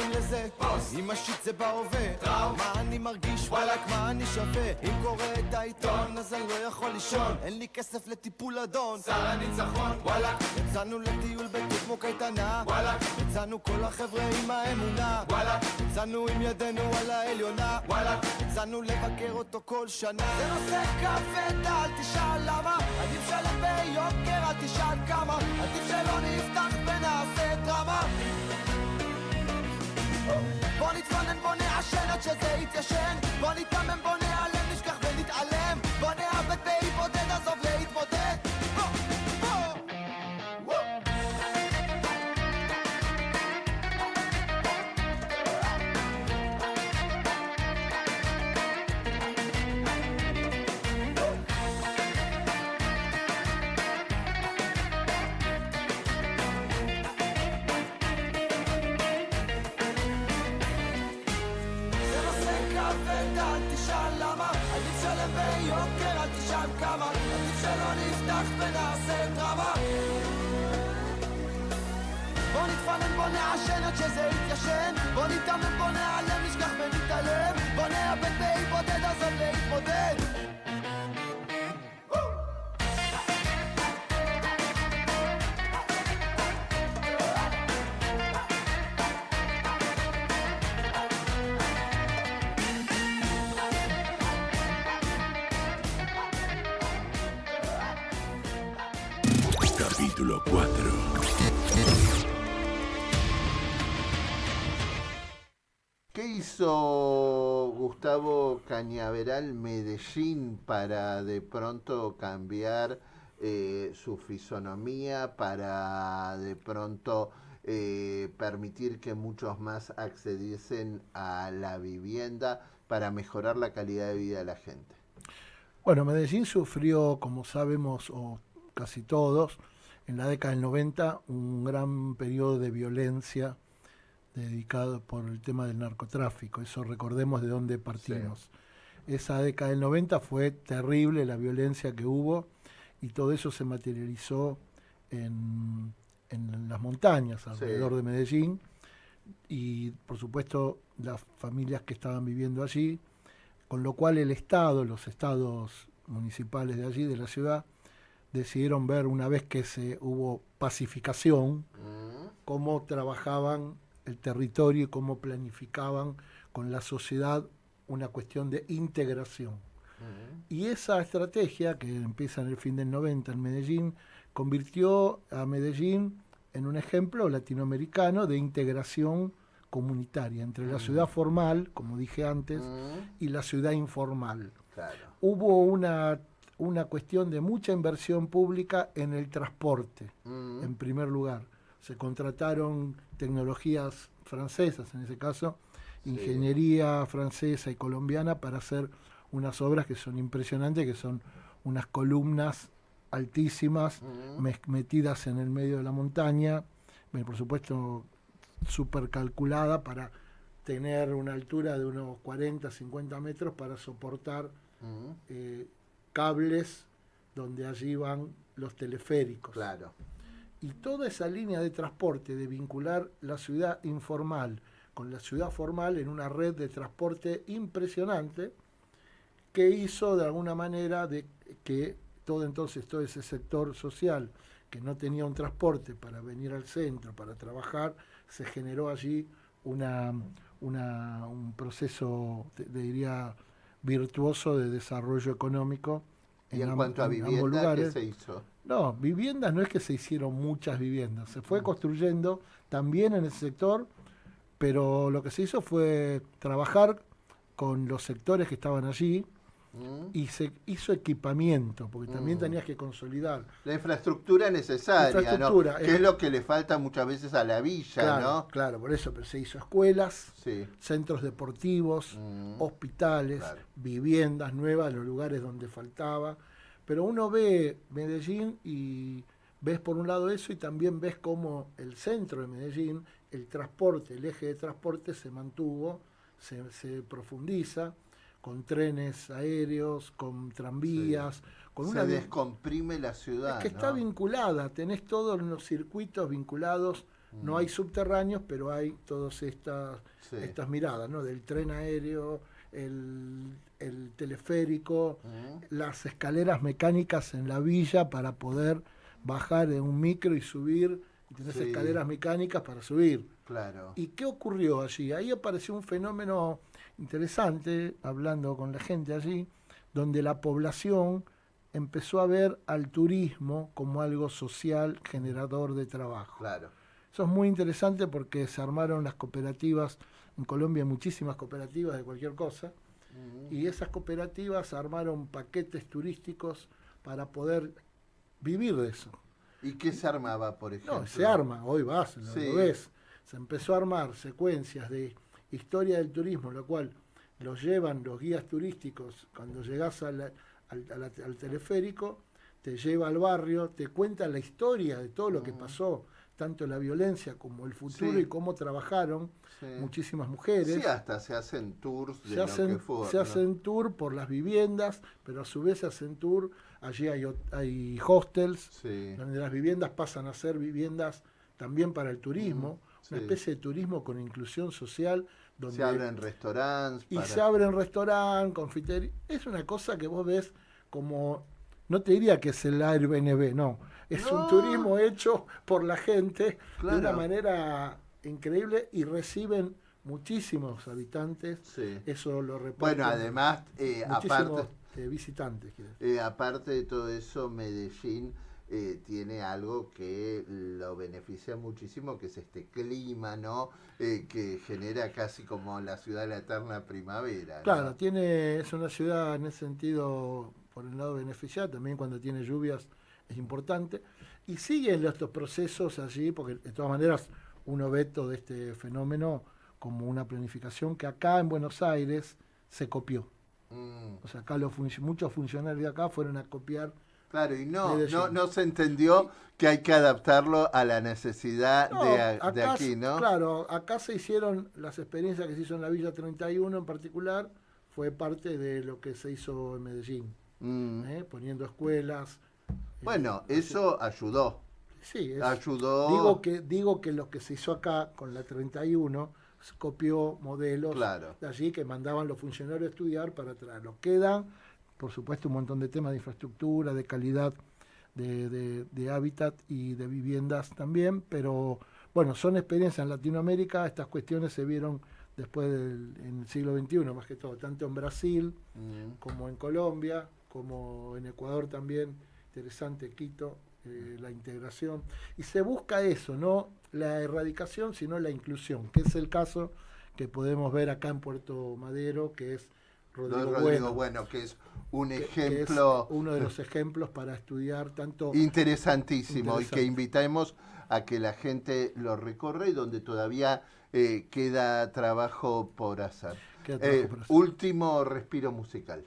קוראים לזה? בוס. אם השיט זה בהווה, טראום. מה אני מרגיש? וואלק, מה אני שווה? אם קורא את העיתון, אז אני לא יכול לישון. אין לי כסף לטיפול אדון. שר הניצחון, וואלק. יצאנו לטיול בדיוק כמו קייטנה, וואלק. יצאנו כל החבר'ה עם האמונה, וואלק. יצאנו עם ידינו על העליונה, וואלק. יצאנו לבקר אותו כל שנה. זה נושא כבד, אל תשאל למה. עדיף שלם ביוקר, אל תשאל כמה. עדיף שלא נפתח ונעשה דרמה. בוא נתפנן, בוא נעשן עד שזה יתיישן. בוא נתאמן, בוא נעלם, נשכח ונתעלם. בוא נאבד בהיבודד, עזוב להתמודד. ביוקר, אל תשאל כמה. עדיף שלא נפתח ונעשה דרמה. בוא נתפנן, בוא נעשן עד שזה יתיישן. בוא נתאמן, בוא נעלם, נשכח ונתעלם. בוא נאבד בהיבודד, עזוב להתמודד. Capítulo 4. ¿Qué hizo Gustavo Cañaveral Medellín para de pronto cambiar su fisonomía, para de pronto permitir que muchos más accediesen a la vivienda, para mejorar la calidad de vida de la gente? Bueno, Medellín sufrió, como sabemos, o casi todos, en la década del 90, un gran periodo de violencia dedicado por el tema del narcotráfico. Eso recordemos de dónde partimos. Sí. Esa década del 90 fue terrible la violencia que hubo y todo eso se materializó en las montañas alrededor de Medellín y por supuesto las familias que estaban viviendo allí, con lo cual el Estado, los estados municipales de allí, de la ciudad, decidieron ver, una vez que hubo pacificación, cómo trabajaban el territorio y cómo planificaban con la sociedad una cuestión de integración. Y esa estrategia, que empieza en el fin del 90 en Medellín, convirtió a Medellín en un ejemplo latinoamericano de integración comunitaria entre la ciudad formal, como dije antes, y la ciudad informal. Claro. Hubo una cuestión de mucha inversión pública en el transporte, en primer lugar. Se contrataron tecnologías francesas, en ese caso, ingeniería francesa y colombiana, para hacer unas obras que son impresionantes, que son unas columnas altísimas, metidas en el medio de la montaña, por supuesto súper calculada para tener una altura de unos 40, 50 metros para soportar cables donde allí van los teleféricos. Claro. Y toda esa línea de transporte, de vincular la ciudad informal con la ciudad formal en una red de transporte impresionante, que hizo de alguna manera de que todo ese sector social que no tenía un transporte para venir al centro, para trabajar, se generó allí un proceso, diría, virtuoso de desarrollo económico. ¿Y en cuanto a vivienda, qué se hizo? No, viviendas no es que se hicieron muchas viviendas, se fue construyendo también en ese sector, pero lo que se hizo fue trabajar con los sectores que estaban allí y se hizo equipamiento, porque también tenías que consolidar. La infraestructura necesaria, ¿no? Que es lo que le falta muchas veces a la villa, claro, ¿no? Claro, por eso, pero se hizo escuelas, centros deportivos, hospitales, viviendas nuevas en los lugares donde faltaba. Pero uno ve Medellín y ves por un lado eso y también ves cómo el centro de Medellín, el transporte, el eje de transporte se mantuvo, se profundiza, con trenes aéreos, con tranvías. Con se descomprime la ciudad. Es que está vinculada, tenés todos los circuitos vinculados No hay subterráneos, pero hay todas estas miradas, ¿no? Del tren aéreo, el teleférico, las escaleras mecánicas en la villa para poder bajar de un micro y subir, y tenés escaleras mecánicas para subir. Claro. ¿Y qué ocurrió allí? Ahí apareció un fenómeno interesante, hablando con la gente allí, donde la población empezó a ver al turismo como algo social generador de trabajo. Claro. Eso es muy interesante porque se armaron las cooperativas, en Colombia hay muchísimas cooperativas de cualquier cosa, y esas cooperativas armaron paquetes turísticos para poder vivir de eso. ¿Y qué se armaba, por ejemplo? No, se arma, hoy vas, lo ves. Se empezó a armar secuencias de historia del turismo, lo cual los llevan los guías turísticos cuando llegás al teleférico, te lleva al barrio, te cuenta la historia de todo lo que pasó, tanto la violencia como el futuro y cómo trabajaron muchísimas mujeres. Sí, hasta se hacen tours de Se hacen tour por las viviendas, pero a su vez se hacen tour, allí hay hostels, donde las viviendas pasan a ser viviendas también para el turismo, una especie de turismo con inclusión social. Donde se abren restaurantes. Se abren restaurantes, confiterías. Es una cosa que vos ves como, no te diría que es el Airbnb, no. Es un turismo hecho por la gente de una manera increíble y reciben muchísimos habitantes. Eso lo reparten. Bueno, además, aparte visitantes. Aparte de todo eso, Medellín tiene algo que lo beneficia muchísimo, que es este clima, ¿no? Que genera casi como la ciudad de la eterna primavera, ¿no? Claro, es una ciudad en ese sentido, por el lado beneficiada, también cuando tiene lluvias es importante. Y siguen estos procesos allí, porque de todas maneras uno ve todo este fenómeno como una planificación que acá en Buenos Aires se copió. O sea, acá muchos funcionarios de acá fueron a copiar. Claro, y no se entendió que hay que adaptarlo a la necesidad de aquí, ¿no? Claro, acá se hicieron, las experiencias que se hizo en la Villa 31 en particular, fue parte de lo que se hizo en Medellín, poniendo escuelas. Bueno, eso ayudó. Sí, ayudó. Digo que lo que se hizo acá con la 31 se copió modelos de allí que mandaban los funcionarios a estudiar para traerlo. Quedan, por supuesto, un montón de temas de infraestructura, de calidad de hábitat y de viviendas también, pero bueno, son experiencias en Latinoamérica. Estas cuestiones se vieron después en el siglo XXI, más que todo, tanto en Brasil como en Colombia, como en Ecuador también, interesante, Quito, la integración. Y se busca eso, no la erradicación, sino la inclusión, que es el caso que podemos ver acá en Puerto Madero, que es Rodrigo Bueno, que es un ejemplo. Que es uno de los ejemplos para estudiar tanto. Interesantísimo, y que invitamos a que la gente lo recorra y donde todavía queda trabajo por hacer. Último respiro musical.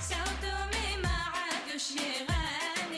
صوته ما عادش يغني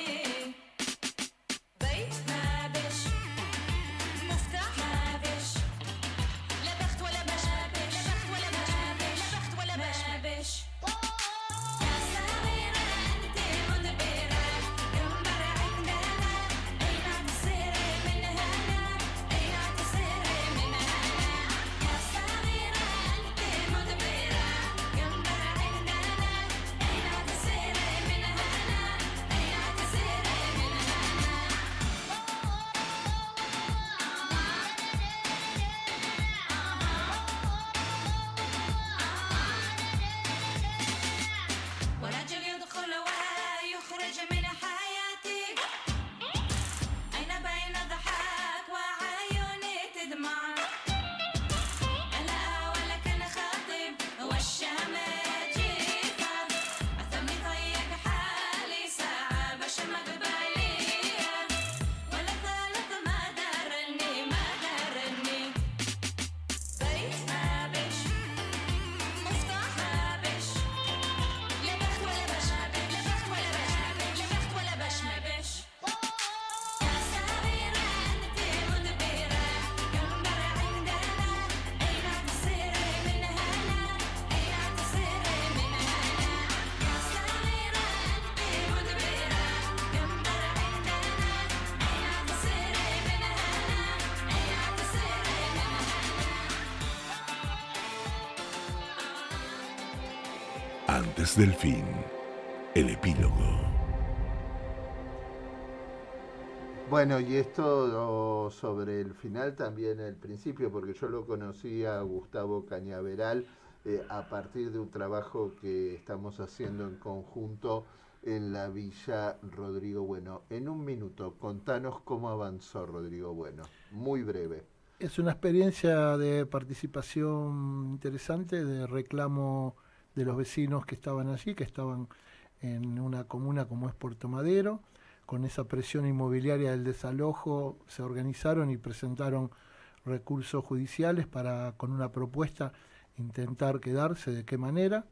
Antes del fin, el epílogo. Bueno, y esto sobre el final también el principio, porque yo lo conocí a Gustavo Cañaveral a partir de un trabajo que estamos haciendo en conjunto en la Villa Rodrigo Bueno. En un minuto, contanos cómo avanzó Rodrigo Bueno, muy breve. Es una experiencia de participación interesante, de reclamo de los vecinos que estaban allí, que estaban en una comuna como es Puerto Madero. Con esa presión inmobiliaria del desalojo se organizaron y presentaron recursos judiciales para, con una propuesta, intentar quedarse. ¿De qué manera?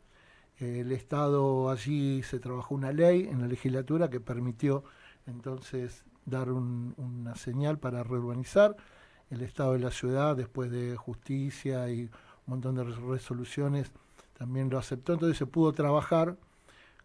El Estado, allí se trabajó una ley en la legislatura que permitió entonces dar una señal para reurbanizar. El Estado de la ciudad, después de justicia y un montón de resoluciones, también lo aceptó. Entonces se pudo trabajar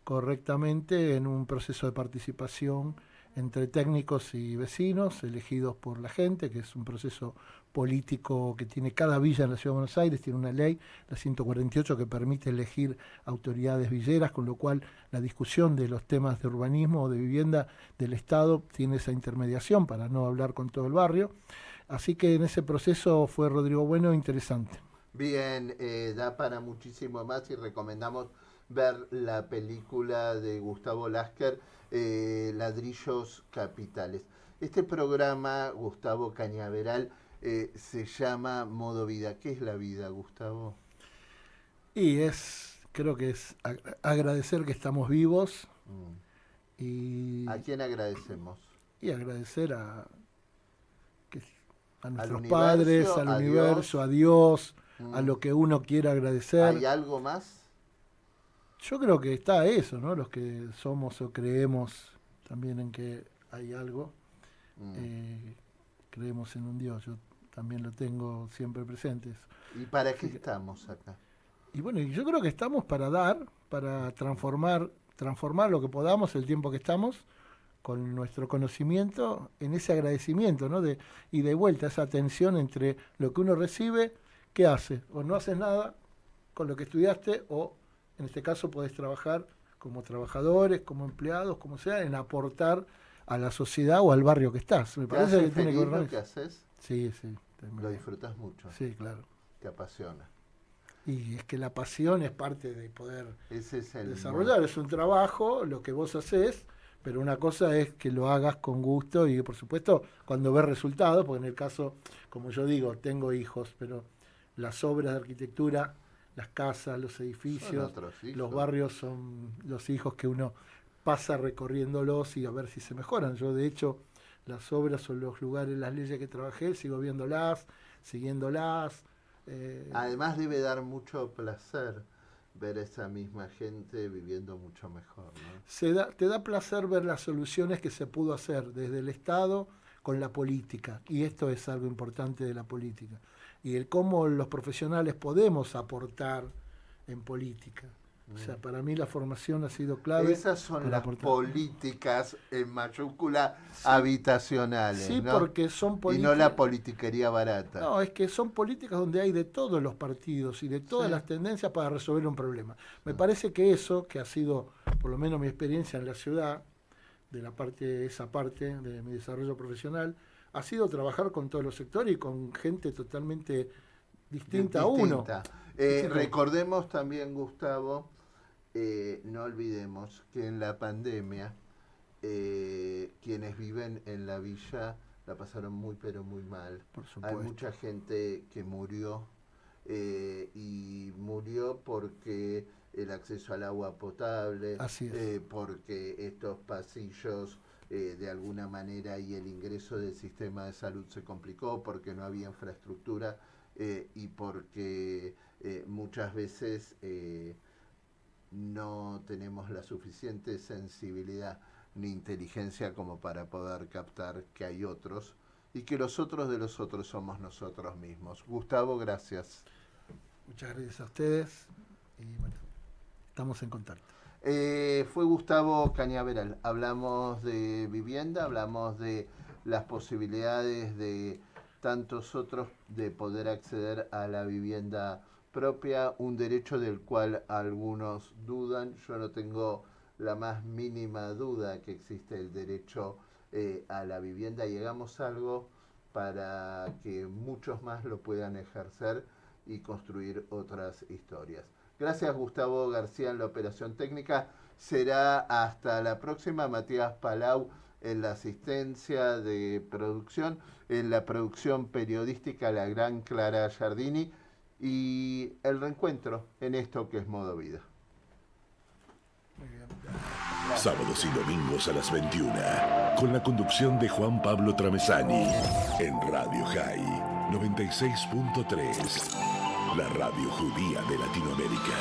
correctamente en un proceso de participación entre técnicos y vecinos elegidos por la gente, que es un proceso político que tiene cada villa en la Ciudad de Buenos Aires, tiene una ley, la 148, que permite elegir autoridades villeras, con lo cual la discusión de los temas de urbanismo o de vivienda del Estado tiene esa intermediación para no hablar con todo el barrio. Así que en ese proceso fue Rodrigo Bueno interesante. Bien, da para muchísimo más y recomendamos ver la película de Gustavo Lasker, Ladrillos Capitales. Este programa, Gustavo Cañaveral, se llama Modo Vida. ¿Qué es la vida, Gustavo? Y creo que es agradecer que estamos vivos. Y ¿A quién agradecemos? Y agradecer a nuestros universo, padres, al a universo, Dios. a Dios, a lo que uno quiera agradecer. ¿Hay algo más? Yo creo que está eso, ¿no? Los que somos o creemos también en que hay algo, creemos en un Dios. Yo también lo tengo siempre presente. ¿Y para qué estamos acá? Y bueno, yo creo que estamos para dar, para transformar lo que podamos, el tiempo que estamos, con nuestro conocimiento, en ese agradecimiento, ¿no? Y de vuelta, esa tensión entre lo que uno recibe, ¿qué hace? O no haces nada con lo que estudiaste, o en este caso podés trabajar como trabajadores, como empleados, como sea, en aportar a la sociedad o al barrio que estás. Me parece que tiene que ver lo que haces? Sí. Lo disfrutas mucho. Sí, claro. Te apasiona. Y es que la pasión es parte de poder Ese es el desarrollar. Es un trabajo, lo que vos haces, pero una cosa es que lo hagas con gusto y, por supuesto, cuando ves resultados, porque en el caso, como yo digo, tengo hijos, pero las obras de arquitectura, las casas, los edificios, los barrios son los hijos que uno pasa recorriéndolos y a ver si se mejoran. Yo, de hecho, las obras o los lugares, las leyes que trabajé, sigo viéndolas, siguiéndolas. Además debe dar mucho placer ver a esa misma gente viviendo mucho mejor, ¿no? Te da placer ver las soluciones que se pudo hacer desde el Estado con la política, y esto es algo importante de la política, y el cómo los profesionales podemos aportar en política. O sea, para mí la formación ha sido clave. Esas son las políticas en mayúscula habitacionales, sí, ¿no? Porque son políticas. Y no la politiquería barata. No, es que son políticas donde hay de todos los partidos y de todas las tendencias para resolver un problema. Me parece que eso, que ha sido, por lo menos mi experiencia en la ciudad, esa parte de mi desarrollo profesional, ha sido trabajar con todos los sectores y con gente totalmente distinta a uno. Recordemos también, Gustavo, no olvidemos que en la pandemia quienes viven en la villa la pasaron muy pero muy mal. Por supuesto. Hay mucha gente que murió y murió porque el acceso al agua potable, porque estos pasillos de alguna manera y el ingreso del sistema de salud se complicó, porque no había infraestructura y porque muchas veces no tenemos la suficiente sensibilidad ni inteligencia como para poder captar que hay otros y que los otros de los otros somos nosotros mismos. Gustavo, gracias. Muchas gracias a ustedes y bueno, estamos en contacto. Fue Gustavo Cañaveral. Hablamos de vivienda, hablamos de las posibilidades de tantos otros de poder acceder a la vivienda propia, un derecho del cual algunos dudan. Yo no tengo la más mínima duda que existe el derecho a la vivienda y hagamos algo para que muchos más lo puedan ejercer y construir otras historias. Gracias Gustavo García en la operación técnica. Será hasta la próxima. Matías Palau en la asistencia de producción, en la producción periodística la gran Clara Giardini y el reencuentro en esto que es Modo Vida. Muy bien. Sábados y domingos a las 21, con la conducción de Juan Pablo Tramesani, en Radio High 96.3, la radio judía de Latinoamérica.